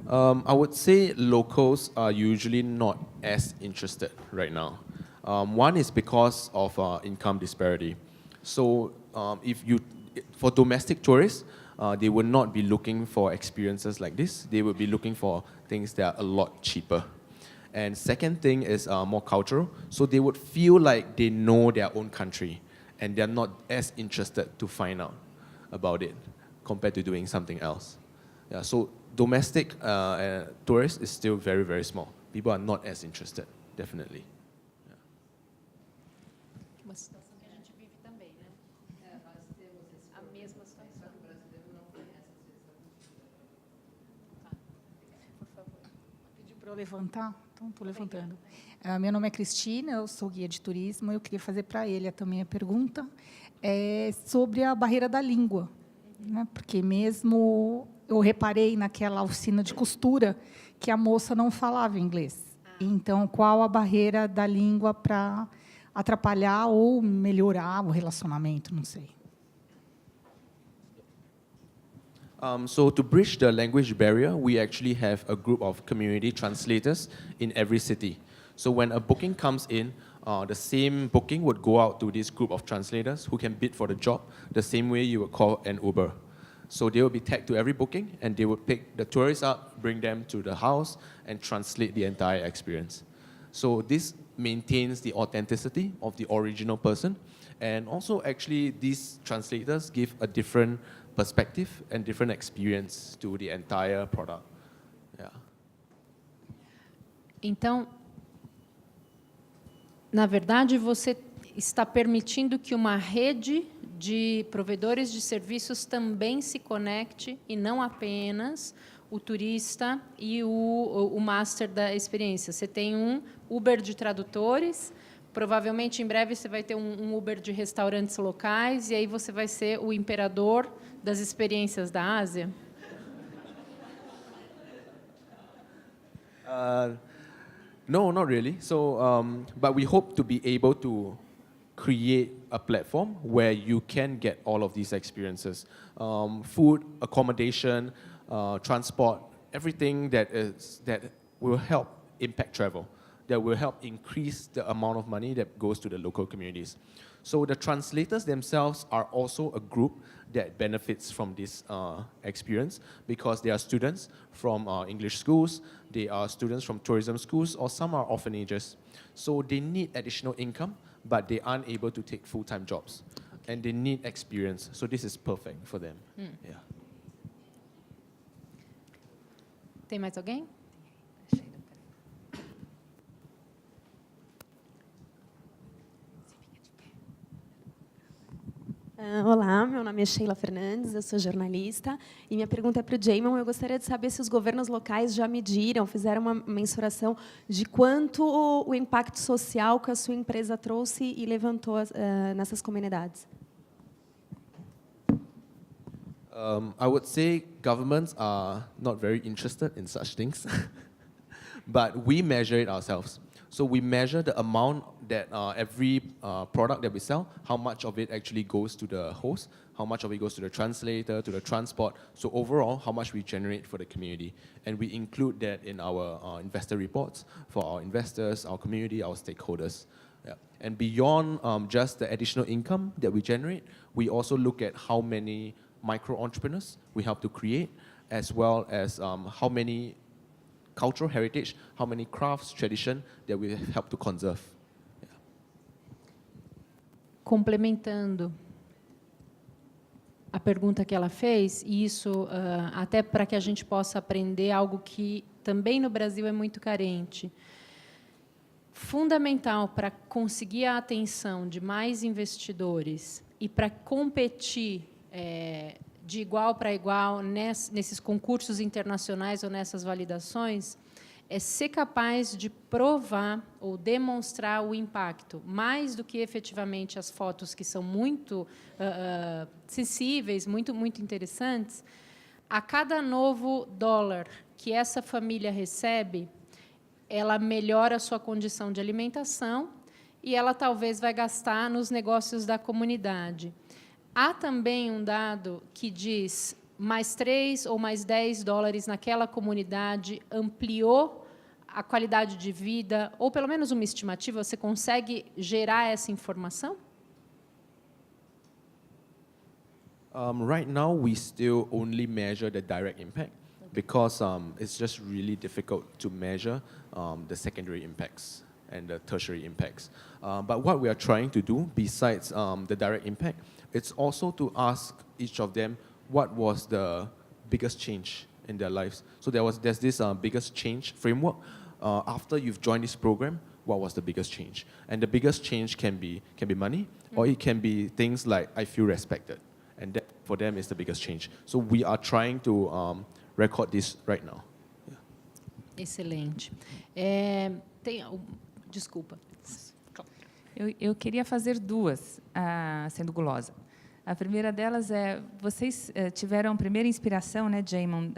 I would say locals are usually not as interested right now. One is because of income disparity. So for domestic tourists, they would not be looking for experiences like this. They would be looking for things that are a lot cheaper. And second thing is more cultural. So they would feel like they know their own country, and they're not as interested to find out about it compared to doing something else. Yeah, so domestic tourists is still very, very small. People are not as interested, definitely. Uma situação que a gente vive também, né? Nós temos a mesma situação. O brasileiro não conhece Por favor. Pediu para eu levantar? Então, estou levantando. Meu nome é Cristina, eu sou guia de turismo. Eu queria fazer para ele também a pergunta sobre a barreira da língua, né? Porque mesmo eu reparei naquela oficina de costura que a moça não falava inglês. Então, qual a barreira da língua para atrapalhar ou melhorar o relacionamento? Não sei. So to bridge the language barrier, we actually have a group of community translators in every city. So when a booking comes in, the same booking would go out to this group of translators who can bid for the job the same way you would call an Uber. So they will be tagged to every booking, and they would pick the tourists up, bring them to the house, and translate the entire experience. So this maintains the authenticity of the original person, and also actually these translators give a different perspective and different experience to the entire product. Yeah. Então, na verdade, você está permitindo que uma rede de provedores de serviços também se conecte, e não apenas o turista e o master da experiência. Você tem um Uber de tradutores, provavelmente em breve você vai ter um Uber de restaurantes locais, e aí você vai ser o imperador das experiências da Ásia? No, not really. So, but we hope to be able to create a platform where you can get all of these experiences. Food, accommodation, transport, everything that will help impact travel, that will help increase the amount of money that goes to the local communities. So the translators themselves are also a group that benefits from this experience, because they are students from English schools, they are students from tourism schools, or some are orphanages. So they need additional income, but they aren't able to take full-time jobs. Okay. And they need experience, so this is perfect for them. Yeah. Tem mais alguém? Olá, meu nome é Sheila Fernandes, eu sou jornalista, e minha pergunta é para o Jaymon. Eu gostaria de saber se os governos locais já mediram, fizeram uma mensuração de quanto o impacto social que a sua empresa trouxe e levantou nessas comunidades. I would say governments are not very interested in such things, but we measure it ourselves. So we measure the amount that every product that we sell, how much of it actually goes to the host, how much of it goes to the translator, to the transport. So overall, how much we generate for the community. And we include that in our investor reports for our investors, our community, our stakeholders. Yeah. And beyond just the additional income that we generate, we also look at how many micro-entrepreneurs we help to create, as well as how many cultural heritage, how many crafts, tradition that we help to conserve. Yeah. Complementando a pergunta que ela fez, e isso até para que a gente possa aprender algo que também no Brasil é muito carente. Fundamental para conseguir a atenção de mais investidores e para competir de igual para igual nesses concursos internacionais ou nessas validações, é ser capaz de provar ou demonstrar o impacto, mais do que efetivamente as fotos, que são muito sensíveis, muito interessantes. A cada novo dólar que essa família recebe, ela melhora a sua condição de alimentação e ela talvez vai gastar nos negócios da comunidade. Há também um dado que diz mais 3 ou mais 10 dólares naquela comunidade ampliou a qualidade de vida, ou pelo menos uma estimativa. Você consegue gerar essa informação? Right now, we still only measure the direct impact, because it's just really difficult to measure the secondary impacts and the tertiary impacts. But what we are trying to do, besides the direct impact, it's also to ask each of them what was the biggest change in their lives. So there's this biggest change framework. After you've joined this program, what was the biggest change? And the biggest change can be money, or it can be things like I feel respected, and that for them is the biggest change. So we are trying to record this right now. Excelente. Desculpa. Eu queria fazer duas, sendo gulosa. A primeira delas é, vocês tiveram a primeira inspiração, né, Jaimon,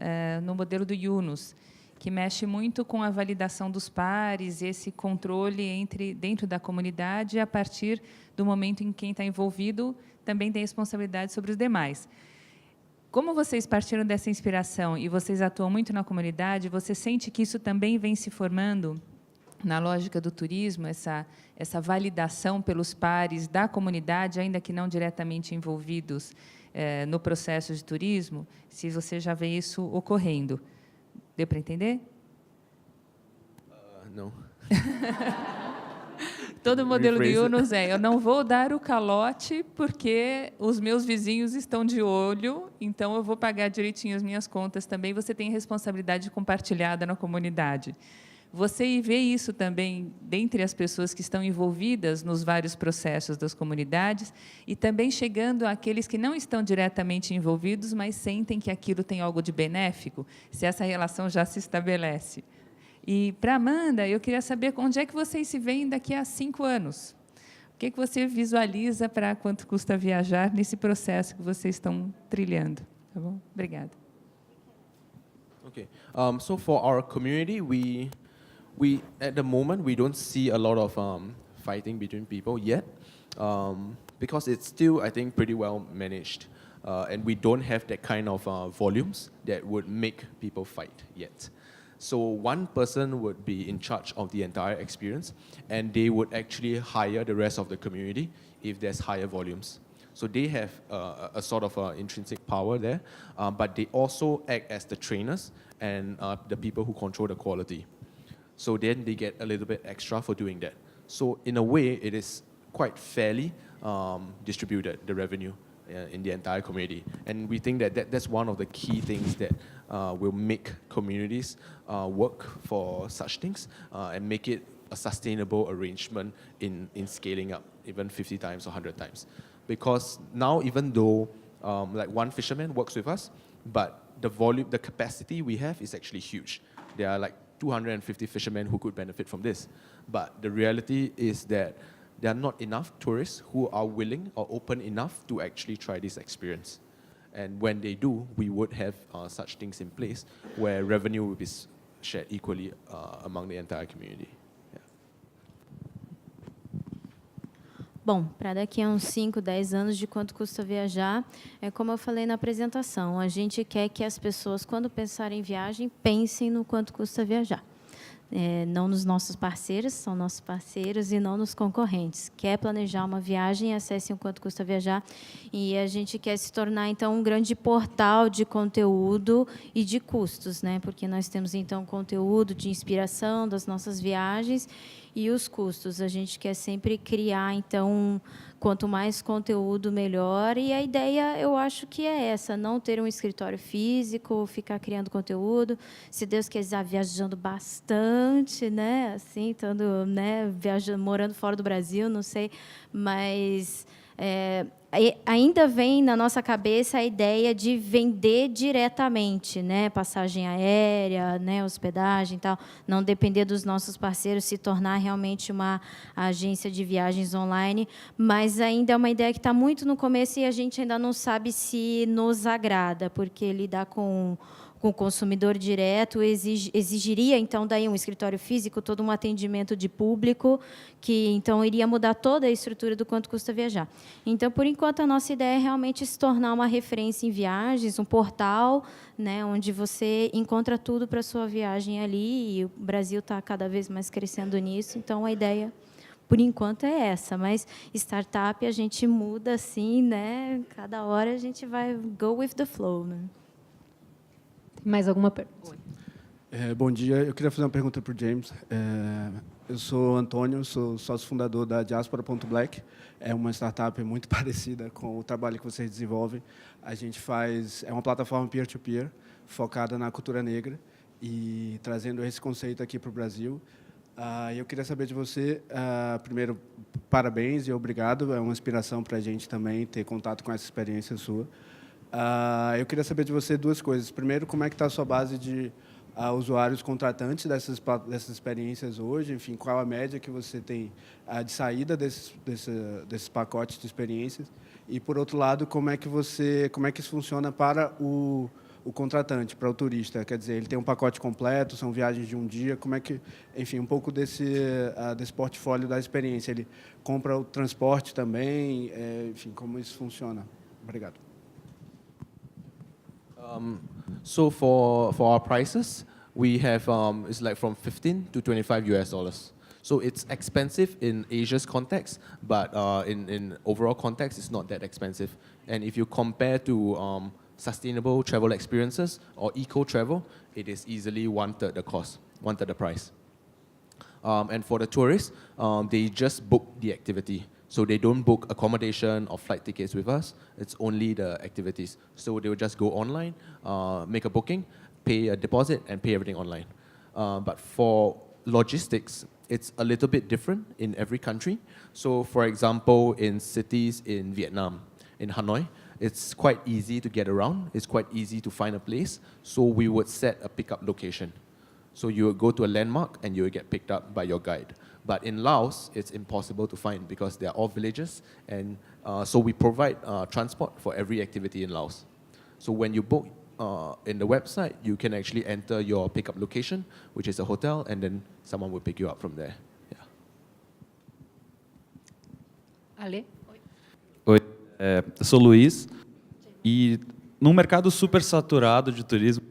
no modelo do Yunus, que mexe muito com a validação dos pares, esse controle dentro da comunidade, a partir do momento em que quem está envolvido também tem responsabilidade sobre os demais. Como vocês partiram dessa inspiração e vocês atuam muito na comunidade, você sente que isso também vem se formando na lógica do turismo, essa validação pelos pares da comunidade, ainda que não diretamente envolvidos no processo de turismo, se você já vê isso ocorrendo? Deu para entender? Não. Todo o modelo do Yunus eu não vou dar o calote porque os meus vizinhos estão de olho, então eu vou pagar direitinho as minhas contas também. Você tem responsabilidade compartilhada na comunidade. Você vê isso também dentre as pessoas que estão envolvidas nos vários processos das comunidades e também chegando àqueles que não estão diretamente envolvidos, mas sentem que aquilo tem algo de benéfico, se essa relação já se estabelece. E, para Amanda, eu queria saber onde é que vocês se veem daqui a 5 anos. O que você visualiza para quanto custa viajar nesse processo que vocês estão trilhando? Tá bom? Obrigada. Okay. So for our community, we at the moment we don't see a lot of fighting between people yet, because it's still, I think, pretty well managed, and we don't have that kind of volumes that would make people fight yet. So one person would be in charge of the entire experience, and they would actually hire the rest of the community if there's higher volumes. So they have a sort of intrinsic power there, but they also act as the trainers and the people who control the quality. So then they get a little bit extra for doing that. So in a way, it is quite fairly distributed, the revenue in the entire community. And we think that that's one of the key things that will make communities work for such things and make it a sustainable arrangement in scaling up, even 50 times or 100 times. Because now, even though like one fisherman works with us, but the volume, the capacity we have is actually huge. There are like 250 fishermen who could benefit from this. But the reality is that there are not enough tourists who are willing or open enough to actually try this experience. And when they do, we would have such things in place where revenue will be shared equally among the entire community. Bom, para daqui a uns 5, 10 anos, de quanto custa viajar, é como eu falei na apresentação, a gente quer que as pessoas, quando pensarem em viagem, pensem no quanto custa viajar. Não nos nossos parceiros, são nossos parceiros, e não nos concorrentes. Quer planejar uma viagem, acesse o quanto custa viajar, e a gente quer se tornar, então, um grande portal de conteúdo e de custos, né? Porque nós temos, então, conteúdo de inspiração das nossas viagens e os custos. A gente quer sempre criar, então, quanto mais conteúdo, melhor. E a ideia, eu acho que é essa, não ter um escritório físico, ficar criando conteúdo. Se Deus quiser, viajando bastante, né? Assim, estando, né, viajando, morando fora do Brasil, não sei. Mas ainda vem na nossa cabeça a ideia de vender diretamente, né? Passagem aérea, né? Hospedagem e tal, não depender dos nossos parceiros, se tornar realmente uma agência de viagens online, mas ainda é uma ideia que está muito no começo e a gente ainda não sabe se nos agrada, porque lidar com o consumidor direto exigiria, então, daí um escritório físico, todo um atendimento de público, que, então, iria mudar toda a estrutura do quanto custa viajar. Então, por enquanto, a nossa ideia é realmente se tornar uma referência em viagens, um portal, né, onde você encontra tudo para a sua viagem ali, e o Brasil está cada vez mais crescendo nisso, então, a ideia, por enquanto, é essa. Mas startup a gente muda assim, né? Cada hora a gente vai go with the flow, né? Mais alguma pergunta? Bom dia, eu queria fazer uma pergunta para o James. Eu sou Antônio, sou sócio fundador da Diaspora.black. É uma startup muito parecida com o trabalho que vocês desenvolvem. A gente é uma plataforma peer-to-peer, focada na cultura negra e trazendo esse conceito aqui para o Brasil. Eu queria saber de você, primeiro, parabéns e obrigado, é uma inspiração para a gente também ter contato com essa experiência sua. Eu queria saber de você duas coisas. Primeiro, como é que está a sua base de usuários contratantes dessas experiências hoje? Enfim, qual a média que você tem de saída desses pacotes de experiências? E, por outro lado, como é que isso funciona para o contratante, para o turista? Quer dizer, ele tem um pacote completo, são viagens de um dia, como é que, enfim, um pouco desse portfólio da experiência. Ele compra o transporte também, enfim, como isso funciona? Obrigado. So for our prices, we have it's like from 15 to 25 US dollars. So it's expensive in Asia's context, but in overall context, it's not that expensive. And if you compare to sustainable travel experiences or eco travel, it is easily 1/3 the cost, 1/3 the price. And for the tourists, they just book the activity. So they don't book accommodation or flight tickets with us. It's only the activities. So they will just go online, make a booking, pay a deposit, and pay everything online. But for logistics, it's a little bit different in every country. So for example, in cities in Vietnam, in Hanoi, it's quite easy to get around. It's quite easy to find a place. So we would set a pickup location. So you would go to a landmark and you would get picked up by your guide. But in Laos, it's impossible to find because they are all villages. And so we provide transport for every activity in Laos. So when you book in the website, you can actually enter your pickup location, which is a hotel, and then someone will pick you up from there. Yeah. Ale? Oi, eu sou Luiz. E num mercado super saturado de turismo,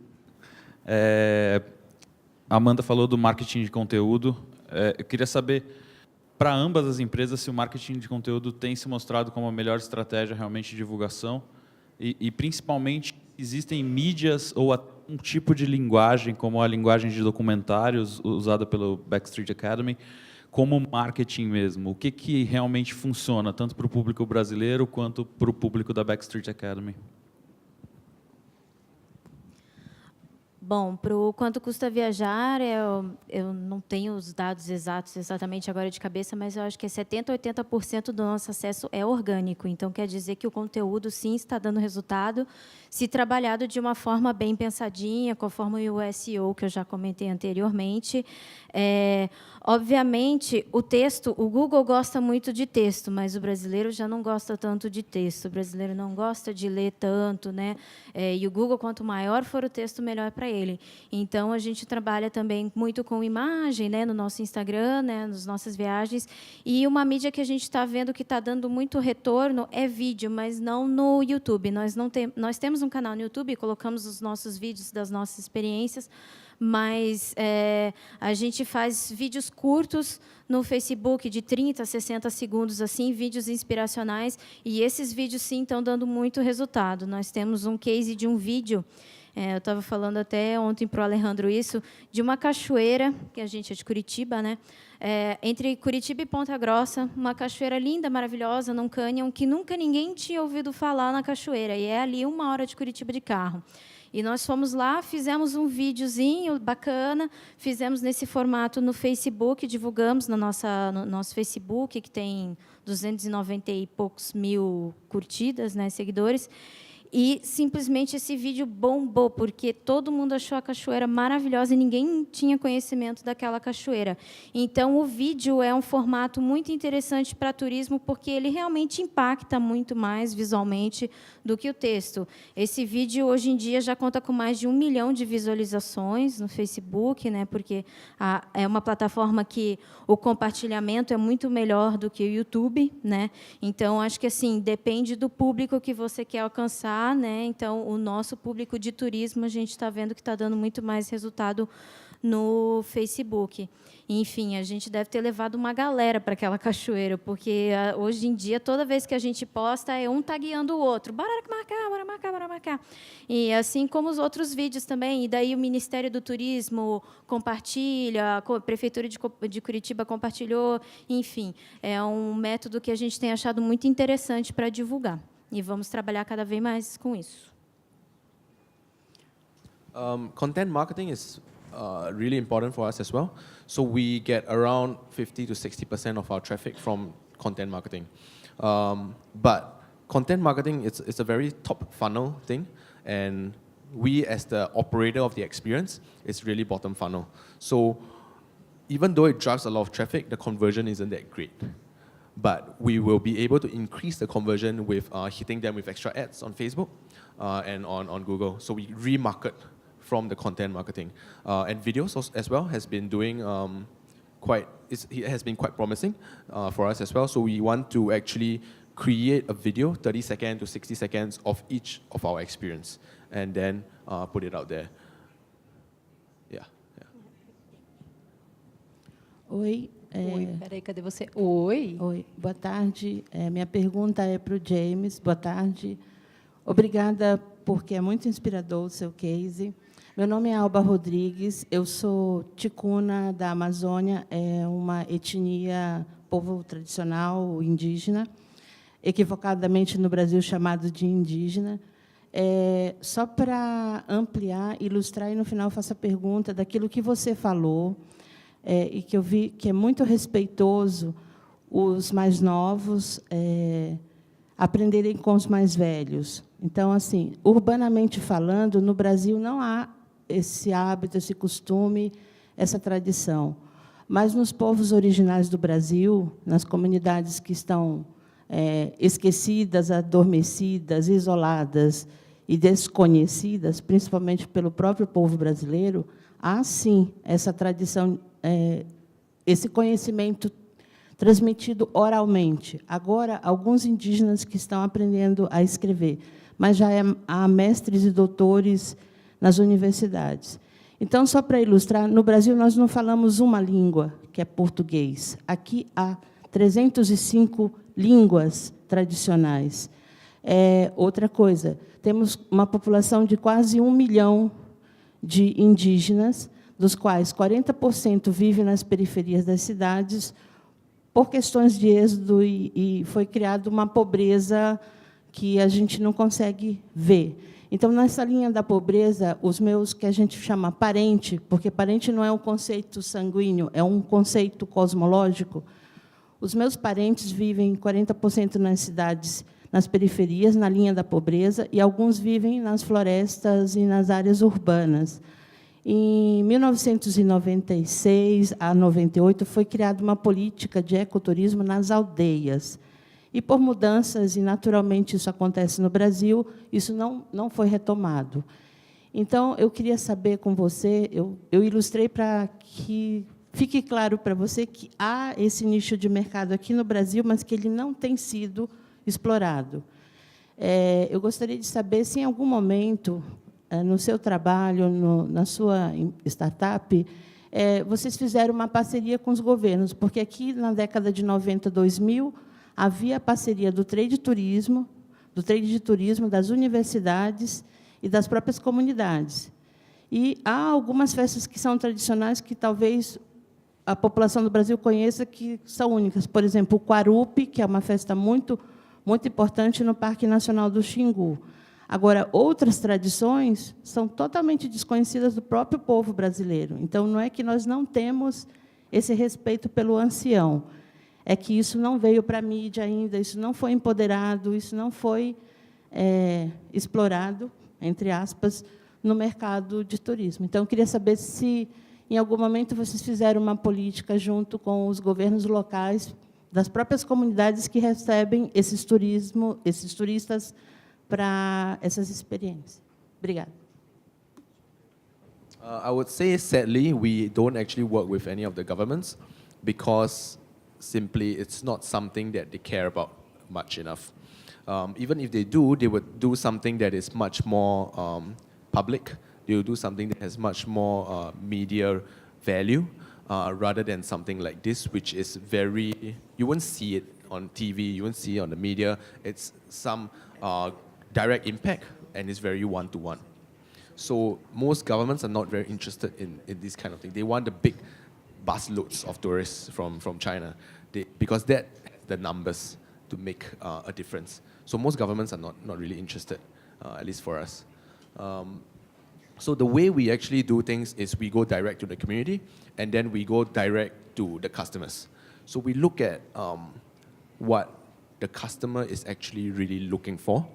a Amanda falou do marketing de conteúdo. Eu queria saber, para ambas as empresas, se o marketing de conteúdo tem se mostrado como a melhor estratégia realmente de divulgação e principalmente, existem mídias ou um tipo de linguagem, como a linguagem de documentários usada pelo Backstreet Academy, como marketing mesmo. O que realmente funciona, tanto para o público brasileiro quanto para o público da Backstreet Academy? Bom, para o quanto custa viajar, eu não tenho os dados exatos exatamente agora de cabeça, mas eu acho que 70% a 80% do nosso acesso é orgânico. Então, quer dizer que o conteúdo, sim, está dando resultado, se trabalhado de uma forma bem pensadinha, conforme o SEO, que eu já comentei anteriormente. Obviamente, o texto, o Google gosta muito de texto, mas o brasileiro já não gosta tanto de texto. O brasileiro não gosta de ler tanto, né? E o Google, quanto maior for o texto, melhor para ele. Então, a gente trabalha também muito com imagem, né, no nosso Instagram, né, nas nossas viagens. E uma mídia que a gente está vendo que está dando muito retorno é vídeo, mas não no YouTube. Nós temos um canal no YouTube, colocamos os nossos vídeos das nossas experiências, mas a gente faz vídeos curtos no Facebook de 30 a 60 segundos, assim, vídeos inspiracionais, e esses vídeos, sim, estão dando muito resultado. Nós temos um case de um vídeo, eu estava falando até ontem para o Alejandro isso, de uma cachoeira, que a gente é de Curitiba, né? Entre Curitiba e Ponta Grossa, uma cachoeira linda, maravilhosa, num cânion, que nunca ninguém tinha ouvido falar na cachoeira, e é ali 1 hora de Curitiba de carro. E nós fomos lá, fizemos um videozinho bacana, fizemos nesse formato no Facebook, divulgamos no nosso Facebook, que tem 290 e poucos mil curtidas, né, seguidores. E simplesmente esse vídeo bombou, porque todo mundo achou a cachoeira maravilhosa e ninguém tinha conhecimento daquela cachoeira. Então, o vídeo é um formato muito interessante para turismo, porque ele realmente impacta muito mais visualmente do que o texto. Esse vídeo, hoje em dia, já conta com mais de 1 milhão de visualizações no Facebook, né, porque é uma plataforma que o compartilhamento é muito melhor do que o YouTube, né? Então, acho que assim, depende do público que você quer alcançar, né? Então, o nosso público de turismo, a gente está vendo que está dando muito mais resultado no Facebook. Enfim, a gente deve ter levado uma galera para aquela cachoeira, porque hoje em dia, toda vez que a gente posta, é um tagueando o outro. Bora marcar, bora marcar, bora marcar. E assim como os outros vídeos também. E daí o Ministério do Turismo compartilha, a Prefeitura de Curitiba compartilhou. Enfim, é um método que a gente tem achado muito interessante para divulgar. E vamos trabalhar cada vez mais com isso. Content marketing is really important for us as well. So we get around 50 to 60% of our traffic from content marketing. But content marketing is a very top funnel thing, and we as the operator of the experience is really bottom funnel. So even though it drives a lot of traffic, the conversion isn't that great. But we will be able to increase the conversion with hitting them with extra ads on Facebook and on Google. So we remarket from the content marketing. And videos as well has been doing it has been quite promising for us as well. So we want to actually create a video, 30 seconds to 60 seconds of each of our experience, and then put it out there. Yeah. Oi. Oi, peraí, cadê você? Oi. Oi, boa tarde. Minha pergunta é para o James. Boa tarde. Obrigada, porque é muito inspirador o seu case. Meu nome é Alba Rodrigues, eu sou ticuna da Amazônia, é uma etnia, povo tradicional indígena, equivocadamente no Brasil chamado de indígena. Só para ampliar, ilustrar, e no final faço a pergunta daquilo que você falou, e que eu vi que é muito respeitoso os mais novos aprenderem com os mais velhos. Então, assim, urbanamente falando, no Brasil não há esse hábito, esse costume, essa tradição. Mas nos povos originais do Brasil, nas comunidades que estão esquecidas, adormecidas, isoladas e desconhecidas, principalmente pelo próprio povo brasileiro, há, sim, essa tradição, esse conhecimento transmitido oralmente. Agora, alguns indígenas que estão aprendendo a escrever, mas já há mestres e doutores nas universidades. Então, só para ilustrar, no Brasil nós não falamos uma língua, que é português. Aqui há 305 línguas tradicionais. Outra coisa, temos uma população de quase 1 milhão de indígenas, dos quais 40% vivem nas periferias das cidades, por questões de êxodo, e foi criada uma pobreza que a gente não consegue ver. Então, nessa linha da pobreza, os meus, que a gente chama parente, porque parente não é um conceito sanguíneo, é um conceito cosmológico, os meus parentes vivem 40% nas cidades, nas periferias, na linha da pobreza, e alguns vivem nas florestas e nas áreas urbanas. Em 1996 a 98, foi criada uma política de ecoturismo nas aldeias. E, por mudanças, e naturalmente isso acontece no Brasil, isso não foi retomado. Então, eu queria saber com você, eu ilustrei para que fique claro para você que há esse nicho de mercado aqui no Brasil, mas que ele não tem sido explorado. Eu gostaria de saber se, em algum momento, no seu trabalho, na sua startup, vocês fizeram uma parceria com os governos, porque aqui, na década de 90, 2000, havia a parceria do trade de turismo, das universidades e das próprias comunidades. E há algumas festas que são tradicionais que talvez a população do Brasil conheça, que são únicas. Por exemplo, o Quarupi, que é uma festa muito, muito importante no Parque Nacional do Xingu. Agora, outras tradições são totalmente desconhecidas do próprio povo brasileiro. Então, não é que nós não temos esse respeito pelo ancião, é que isso não veio para a mídia ainda, isso não foi empoderado, isso não foi explorado, entre aspas, no mercado de turismo. Então, eu queria saber se, em algum momento, vocês fizeram uma política junto com os governos locais das próprias comunidades que recebem esses turistas para essas experiências. Obrigada. I would say, sadly, we don't actually work with any of the governments because simply it's not something that they care about much enough. Even if they would do something that is much more public. They will do something that has much more media value rather than something like this, which is very, you won't see it on TV, you won't see it on the media. It's some direct impact, and it's very one-to-one. So most governments are not very interested in this kind of thing. They want the big busloads of tourists from China, because that has the numbers to make a difference. So most governments are not really interested, at least for us. So the way we actually do things is we go direct to the community, and then we go direct to the customers. So we look at what the customer is actually really looking for,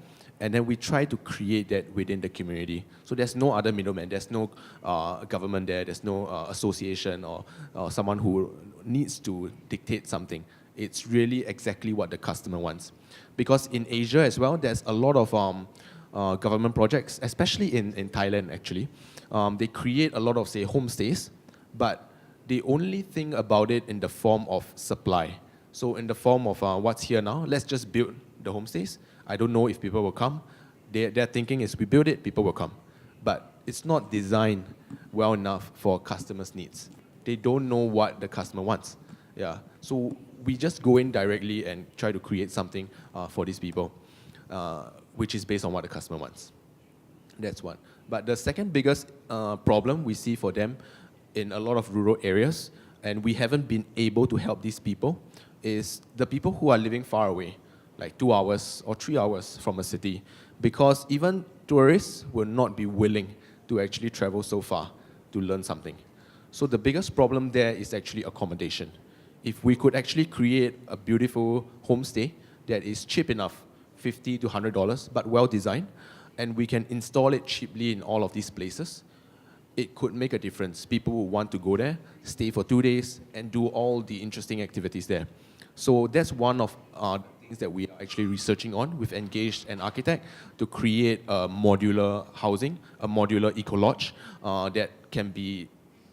and then we try to create that within the community. So there's no other middleman, there's no government there, there's no association or someone who needs to dictate something. It's really exactly what the customer wants. Because in Asia as well, there's a lot of government projects, especially in Thailand actually. They create a lot of, say, homestays, but they only think about it in the form of supply. So in the form of what's here now, let's just build the homestays. I don't know if people will come. Their thinking is we build it, people will come. But it's not designed well enough for customers' needs. They don't know what the customer wants. Yeah. So we just go in directly and try to create something for these people, which is based on what the customer wants. That's one. But the second biggest problem we see for them in a lot of rural areas, and we haven't been able to help these people, is the people who are living far away, like 2 hours or 3 hours from a city, because even tourists will not be willing to actually travel so far to learn something. So the biggest problem there is actually accommodation. If we could actually create a beautiful homestay that is cheap enough, $50 to $100, but well designed, and we can install it cheaply in all of these places, it could make a difference. People will want to go there, stay for 2 days, and do all the interesting activities there. So that's one of things that we are actually researching on. We've engaged an architect to create a modular housing, a modular eco-lodge that can be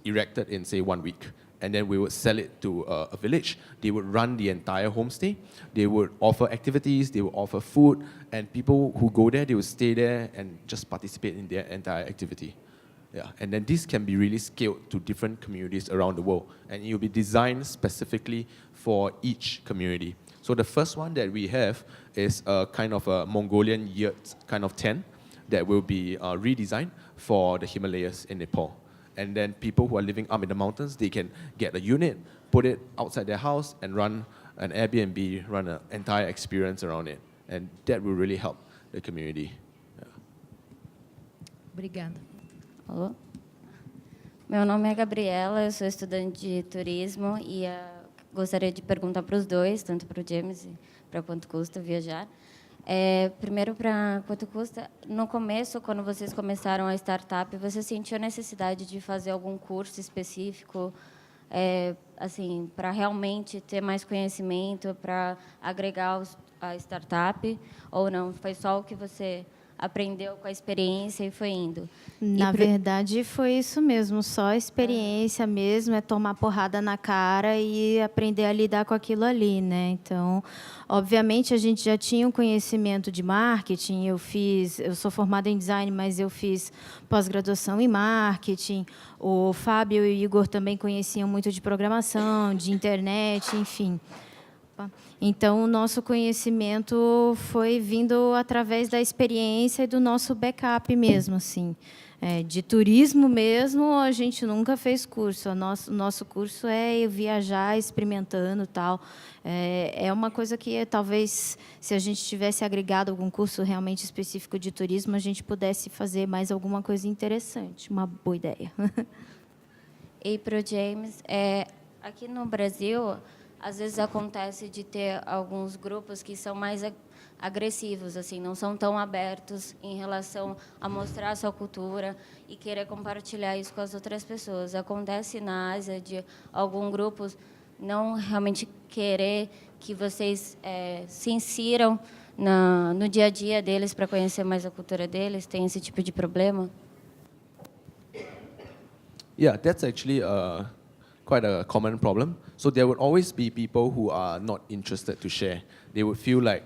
erected in, say, 1 week. And then we would sell it to a village. They would run the entire homestay. They would offer activities, they would offer food, and people who go there, they would stay there and just participate in their entire activity. Yeah. And then this can be really scaled to different communities around the world. And it will be designed specifically for each community. So the first one that we have is a kind of a Mongolian yurt kind of tent that will be redesigned for the Himalayas in Nepal. And then people who are living up in the mountains, they can get a unit, put it outside their house, and run an Airbnb, run an entire experience around it. And that will really help the community. Yeah. Obrigada. Alô? Meu nome é Gabriela, eu sou estudante de turismo e gostaria de perguntar para os dois, tanto para o James e para quanto custa viajar. Primeiro, para quanto custa, no começo, quando vocês começaram a startup, você sentiu a necessidade de fazer algum curso específico, assim, para realmente ter mais conhecimento, para agregar a startup, ou não? Foi só o que você aprendeu com a experiência e foi indo? Na verdade, foi isso mesmo, só a experiência mesmo, é tomar porrada na cara e aprender a lidar com aquilo ali, né? Então, obviamente, a gente já tinha um conhecimento de marketing, eu sou formada em design, mas eu fiz pós-graduação em marketing, o Fábio e o Igor também conheciam muito de programação, de internet, enfim. Então, o nosso conhecimento foi vindo através da experiência e do nosso backup mesmo, assim. De turismo mesmo, a gente nunca fez curso. O nosso curso é viajar, experimentando e tal. É uma coisa que, talvez, se a gente tivesse agregado algum curso realmente específico de turismo, a gente pudesse fazer mais alguma coisa interessante. Uma boa ideia. E para o James, aqui no Brasil, às vezes acontece de ter alguns grupos que são mais agressivos, assim, não são tão abertos em relação a mostrar a sua cultura e querer compartilhar isso com as outras pessoas. Acontece na Ásia de algum grupo não realmente querer que vocês se insiram no dia a dia deles para conhecer mais a cultura deles? Tem esse tipo de problema? Yeah, that's actually quite a common problem. So there would always be people who are not interested to share. They would feel like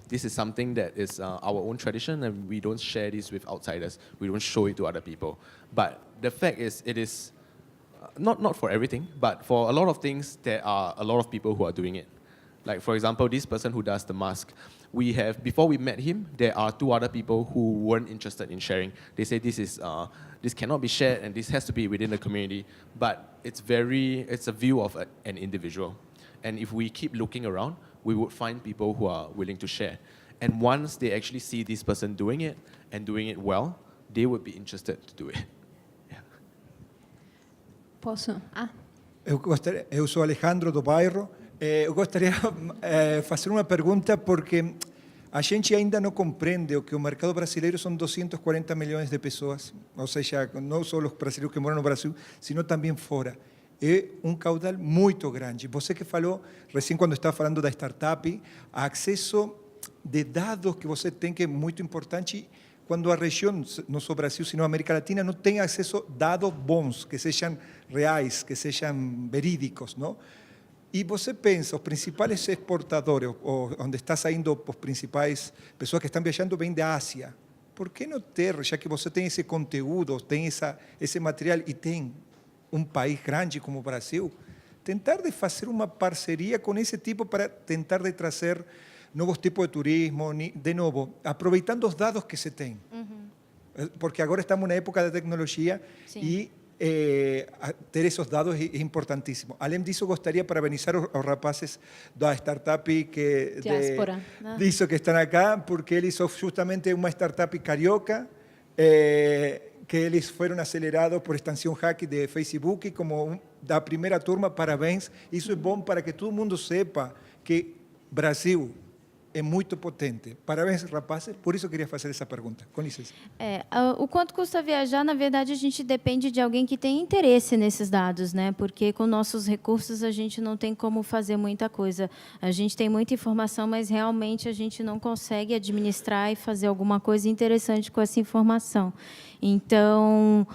this is something that is our own tradition and we don't share this with outsiders. We don't show it to other people. But the fact is, it is not for everything, but for a lot of things, there are a lot of people who are doing it. Like, for example, this person who does the mask, before we met him, there are 2 other people who weren't interested in sharing. They say this cannot be shared and this has to be within the community. But it's a view of an individual. And if we keep looking around, we would find people who are willing to share. And once they actually see this person doing it and doing it well, they would be interested to do it. Posso? Eu sou Alejandro do bairro. Eu gostaria fazer uma pergunta porque a gente ainda não compreende que o mercado brasileiro são 240 milhões de pessoas, ou seja, não só os brasileiros que moram no Brasil, sino também fora. É um caudal muito grande. Você que falou, recém quando estava falando da startup, acesso de dados que você tem que é muito importante quando a região, não só o Brasil, sino a América Latina, não tem acesso a dados bons, que sejam reais, que sejam verídicos, não? E você pensa, os principais exportadores, onde está saindo os principais pessoas que estão viajando, vêm da Ásia. Por que não ter, já que você tem esse conteúdo, tem esse material e tem um país grande como o Brasil, tentar de fazer uma parceria com esse tipo para tentar de trazer novos tipos de turismo, de novo, aproveitando os dados que se tem. Porque agora estamos na época da tecnologia e ter esses dados é importantíssimo. Além disso, gostaria de parabenizar os rapazes da startup disso que estão aqui, porque eles são justamente uma startup carioca, que eles foram acelerados por Expansão Hack de Facebook, como da primeira turma, parabéns. Isso é bom para que todo mundo saiba que Brasil é muito potente. Parabéns, rapazes. Por isso eu queria fazer essa pergunta. Com licença. O quanto custa viajar, na verdade, a gente depende de alguém que tem interesse nesses dados, né? Porque com nossos recursos a gente não tem como fazer muita coisa. A gente tem muita informação, mas realmente a gente não consegue administrar e fazer alguma coisa interessante com essa informação. Então,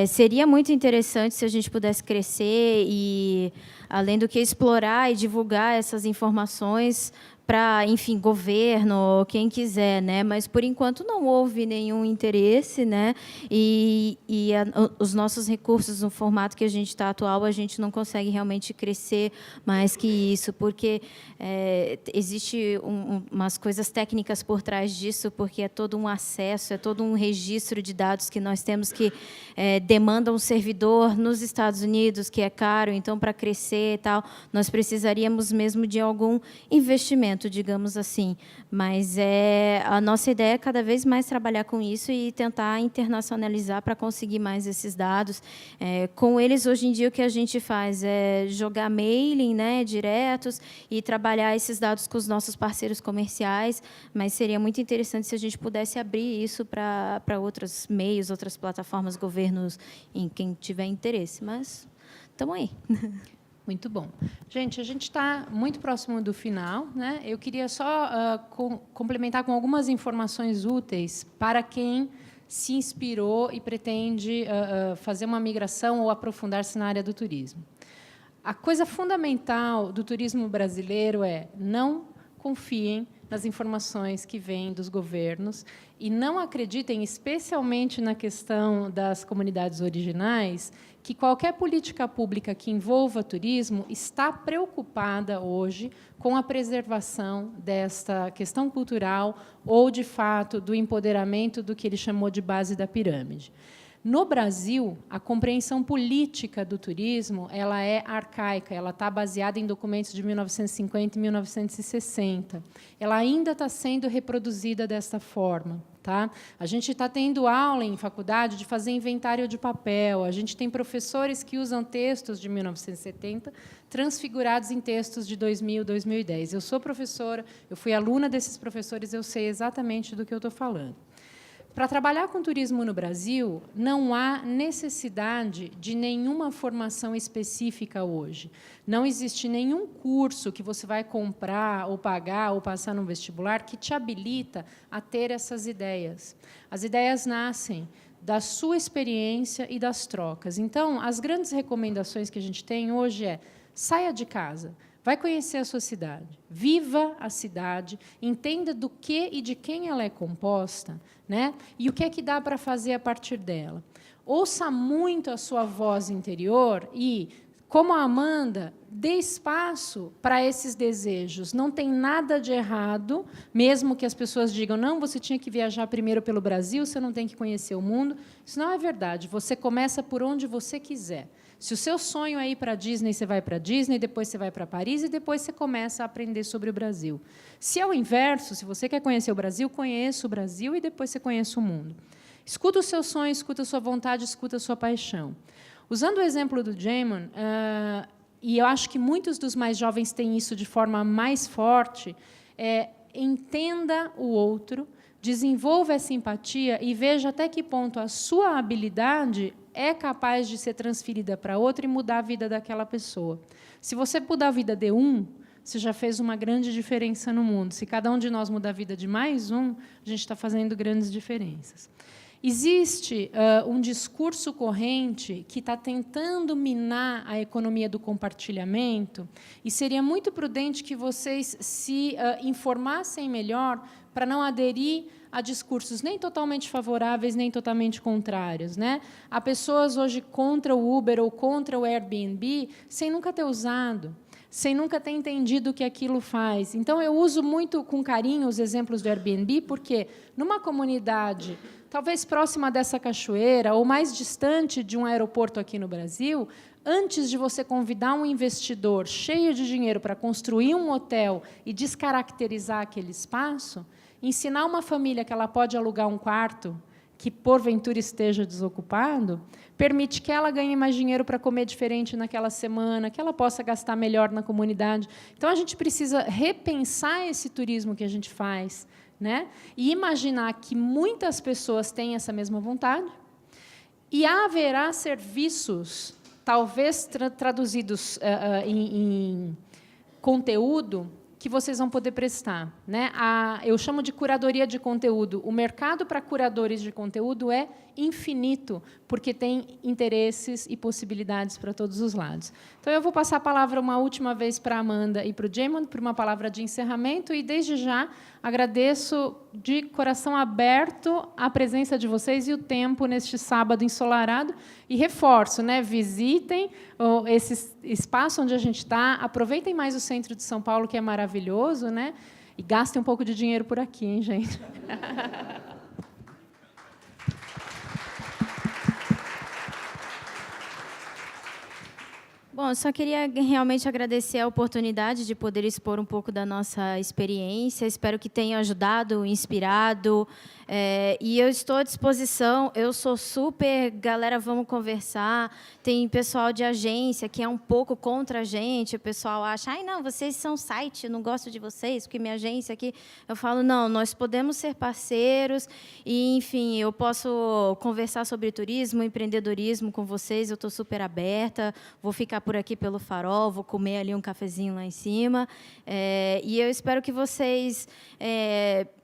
seria muito interessante se a gente pudesse crescer e, além do que explorar e divulgar essas informações para, enfim, governo, quem quiser, né? Mas por enquanto não houve nenhum interesse, né? Os nossos recursos no formato que a gente está atual, a gente não consegue realmente crescer mais que isso, porque existe umas coisas técnicas por trás disso, porque é todo um acesso, é todo um registro de dados que nós temos que demanda um servidor nos Estados Unidos, que é caro, então para crescer e tal, nós precisaríamos mesmo de algum investimento, digamos assim, mas a nossa ideia é cada vez mais trabalhar com isso e tentar internacionalizar para conseguir mais esses dados. Com eles, hoje em dia, o que a gente faz é jogar mailing, né, diretos e trabalhar esses dados com os nossos parceiros comerciais, mas seria muito interessante se a gente pudesse abrir isso para outros meios, outras plataformas, governos, em quem tiver interesse, mas estamos aí. Muito bom. Gente, a gente está muito próximo do final, né? Eu queria só complementar com algumas informações úteis para quem se inspirou e pretende fazer uma migração ou aprofundar-se na área do turismo. A coisa fundamental do turismo brasileiro é não confiem nas informações que vêm dos governos e não acreditem, especialmente na questão das comunidades originais, que qualquer política pública que envolva turismo está preocupada hoje com a preservação desta questão cultural ou, de fato, do empoderamento do que ele chamou de base da pirâmide. No Brasil, a compreensão política do turismo ela é arcaica, ela está baseada em documentos de 1950 e 1960. Ela ainda está sendo reproduzida desta forma. Tá? A gente está tendo aula em faculdade de fazer inventário de papel. A gente tem professores que usam textos de 1970 transfigurados em textos de 2000, 2010. Eu sou professora, eu fui aluna desses professores, eu sei exatamente do que eu estou falando. Para trabalhar com turismo no Brasil, não há necessidade de nenhuma formação específica hoje. Não existe nenhum curso que você vai comprar, ou pagar, ou passar no vestibular que te habilita a ter essas ideias. As ideias nascem da sua experiência e das trocas. Então, as grandes recomendações que a gente tem hoje é: saia de casa. Vai conhecer a sua cidade, viva a cidade, entenda do que e de quem ela é composta, né? E o que é que dá para fazer a partir dela. Ouça muito a sua voz interior e, como a Amanda, dê espaço para esses desejos. Não tem nada de errado, mesmo que as pessoas digam, não, você tinha que viajar primeiro pelo Brasil, você não tem que conhecer o mundo. Isso não é verdade. Você começa por onde você quiser. Se o seu sonho é ir para a Disney, você vai para a Disney, depois você vai para Paris e depois você começa a aprender sobre o Brasil. Se é o inverso, se você quer conhecer o Brasil, conheça o Brasil e depois você conhece o mundo. Escuta o seu sonho, escuta a sua vontade, escuta a sua paixão. Usando o exemplo do Jaimon, e eu acho que muitos dos mais jovens têm isso de forma mais forte, entenda o outro, desenvolva essa empatia e veja até que ponto a sua habilidade é capaz de ser transferida para outra e mudar a vida daquela pessoa. Se você mudar a vida de você já fez uma grande diferença no mundo. Se cada um de nós mudar a vida de mais a gente está fazendo grandes diferenças. Existe um discurso corrente que está tentando minar a economia do compartilhamento e seria muito prudente que vocês se informassem melhor para não aderir a discursos nem totalmente favoráveis, nem totalmente contrários, né? Há pessoas hoje contra o Uber ou contra o Airbnb sem nunca ter usado, sem nunca ter entendido o que aquilo faz. Então, eu uso muito com carinho os exemplos do Airbnb, porque numa comunidade talvez próxima dessa cachoeira ou mais distante de um aeroporto aqui no Brasil, antes de você convidar um investidor cheio de dinheiro para construir um hotel e descaracterizar aquele espaço, ensinar uma família que ela pode alugar um quarto que, porventura, esteja desocupado, permite que ela ganhe mais dinheiro para comer diferente naquela semana, que ela possa gastar melhor na comunidade. Então, a gente precisa repensar esse turismo que a gente faz, né? E imaginar que muitas pessoas têm essa mesma vontade e haverá serviços, talvez traduzidos em conteúdo, que vocês vão poder prestar, né? Eu chamo de curadoria de conteúdo. O mercado para curadores de conteúdo é infinito, porque tem interesses e possibilidades para todos os lados. Então, eu vou passar a palavra uma última vez para a Amanda e para o Jaimon, por uma palavra de encerramento, e, desde já, agradeço de coração aberto a presença de vocês e o tempo neste sábado ensolarado. E reforço, né? Visitem esse espaço onde a gente está, aproveitem mais o centro de São Paulo, que é maravilhoso, né? E gastem um pouco de dinheiro por aqui, hein, gente? Bom, eu só queria realmente agradecer a oportunidade de poder expor um pouco da nossa experiência. Espero que tenha ajudado, inspirado. E eu estou à disposição. Eu sou super... Galera, vamos conversar. Tem pessoal de agência que é um pouco contra a gente. O pessoal acha, ai, não, vocês são site, eu não gosto de vocês, porque minha agência aqui... Eu falo, não, nós podemos ser parceiros. E, enfim, eu posso conversar sobre turismo, empreendedorismo com vocês. Eu estou super aberta. Vou ficar por aqui pelo Farol, vou comer ali um cafezinho lá em cima. E eu espero que vocês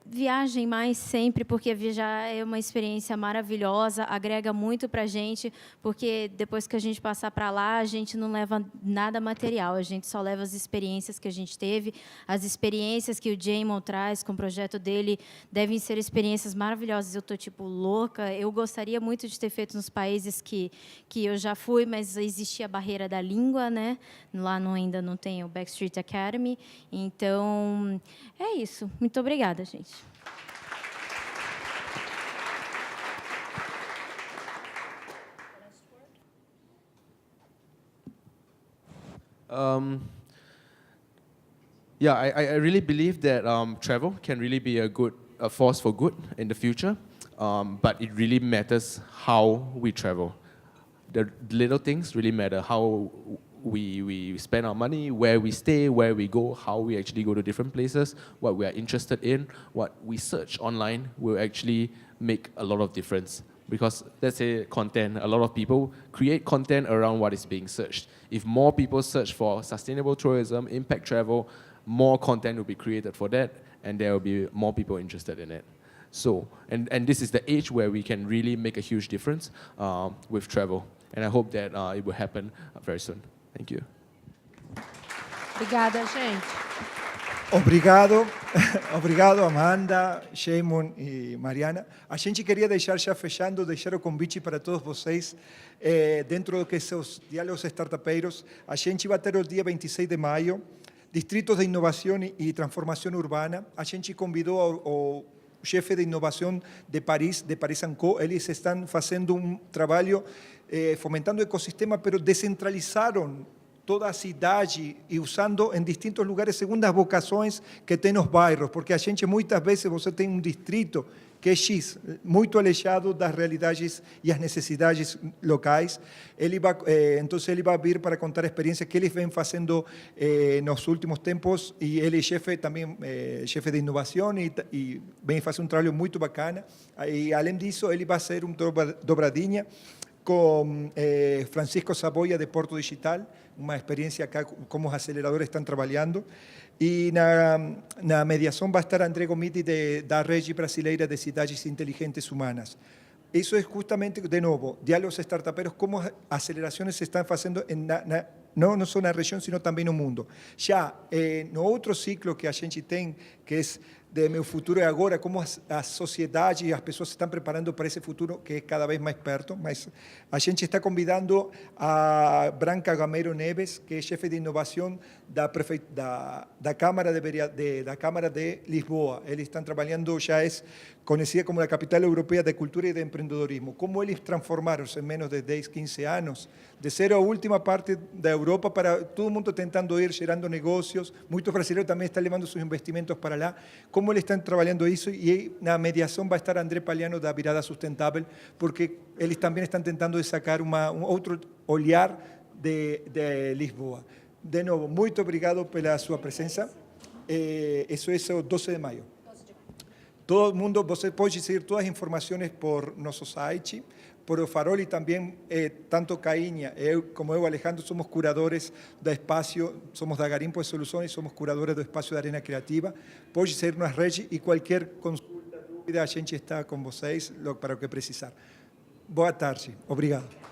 viajem mais sempre, porque viajar é uma experiência maravilhosa, agrega muito para a gente, porque depois que a gente passar para lá, a gente não leva nada material, a gente só leva as experiências que a gente teve, as experiências que o Jaimon traz com o projeto dele devem ser experiências maravilhosas. Eu estou, tipo, louca. Eu gostaria muito de ter feito nos países que eu já fui, mas existia a barreira da língua, né? Lá ainda não tem o Backstreet Academy. Então, é isso. Muito obrigada, gente. Yeah, I really believe that travel can really be a force for good in the future, but it really matters how we travel. The little things really matter, how we spend our money, where we stay, where we go, how we actually go to different places, what we are interested in, what we search online will actually make a lot of difference. Because, let's say, content, a lot of people create content around what is being searched. If more people search for sustainable tourism, impact travel, more content will be created for that, and there will be more people interested in it. So, and this is the age where we can really make a huge difference with travel. And I hope that it will happen very soon. Thank you. Obrigada, gente. Obrigado, obrigado Amanda, Jaimon e Mariana. A gente queria deixar o convite para todos vocês dentro do que são os diálogos startupeiros. A gente vai ter o dia 26 de maio, Distritos de Inovação e Transformação Urbana. A gente convidou o chefe de inovação de Paris &Co. Eles estão fazendo um trabalho fomentando o ecossistema, pero descentralizaram toda a cidade e usando em distintos lugares segundo as vocações que tem nos bairros, porque a gente muitas vezes você tem um distrito que é X, muito alejado das realidades e as necessidades locais. Então ele vai vir para contar a experiência que eles vêm fazendo nos últimos tempos, e ele é chefe também, chefe de inovação, e vem fazendo um trabalho muito bacana. E além disso, ele vai ser um dobradinha com Francisco Saboia de Porto Digital, uma experiência acá como os aceleradores estão trabalhando. E na mediação vai estar André Gomiti da Rede Brasileira de Cidades Inteligentes Humanas. Isso é justamente, de novo, diálogos startuperos, como as acelerações se estão fazendo não só na região, sino também no mundo. Já no outro ciclo que a gente tem, que é de Meu Futuro é Agora, como a sociedade e as pessoas se estão preparando para esse futuro que é cada vez mais perto. Mas a gente está convidando a Branca Gameiro Neves, que é chefe de inovação da Câmara de Lisboa. Eles estão trabalhando, já é conhecida como a Capital Europeia de Cultura e de Empreendedorismo. Como eles transformaram em menos de 10, 15 anos, de ser a última parte da Europa para todo mundo tentando ir gerando negócios. Muitos brasileiros também estão levando seus investimentos para lá. Como eles estão trabalhando isso, e na mediação vai estar André Paliano da Virada Sustentável, porque eles também estão tentando sacar um outro olhar de Lisboa. De novo, muito obrigado pela sua presença. Isso é o 12 de maio. Todo mundo, você pode seguir todas as informações por nosso site, por o Farol, e também, tanto Cainha, como eu, Alejandro, somos curadores do espaço, somos da Garimpo de Soluções, somos curadores do espaço da Arena Criativa. Pode seguir nas redes e qualquer consulta, dúvida, a gente está com vocês para o que precisar. Boa tarde. Obrigado.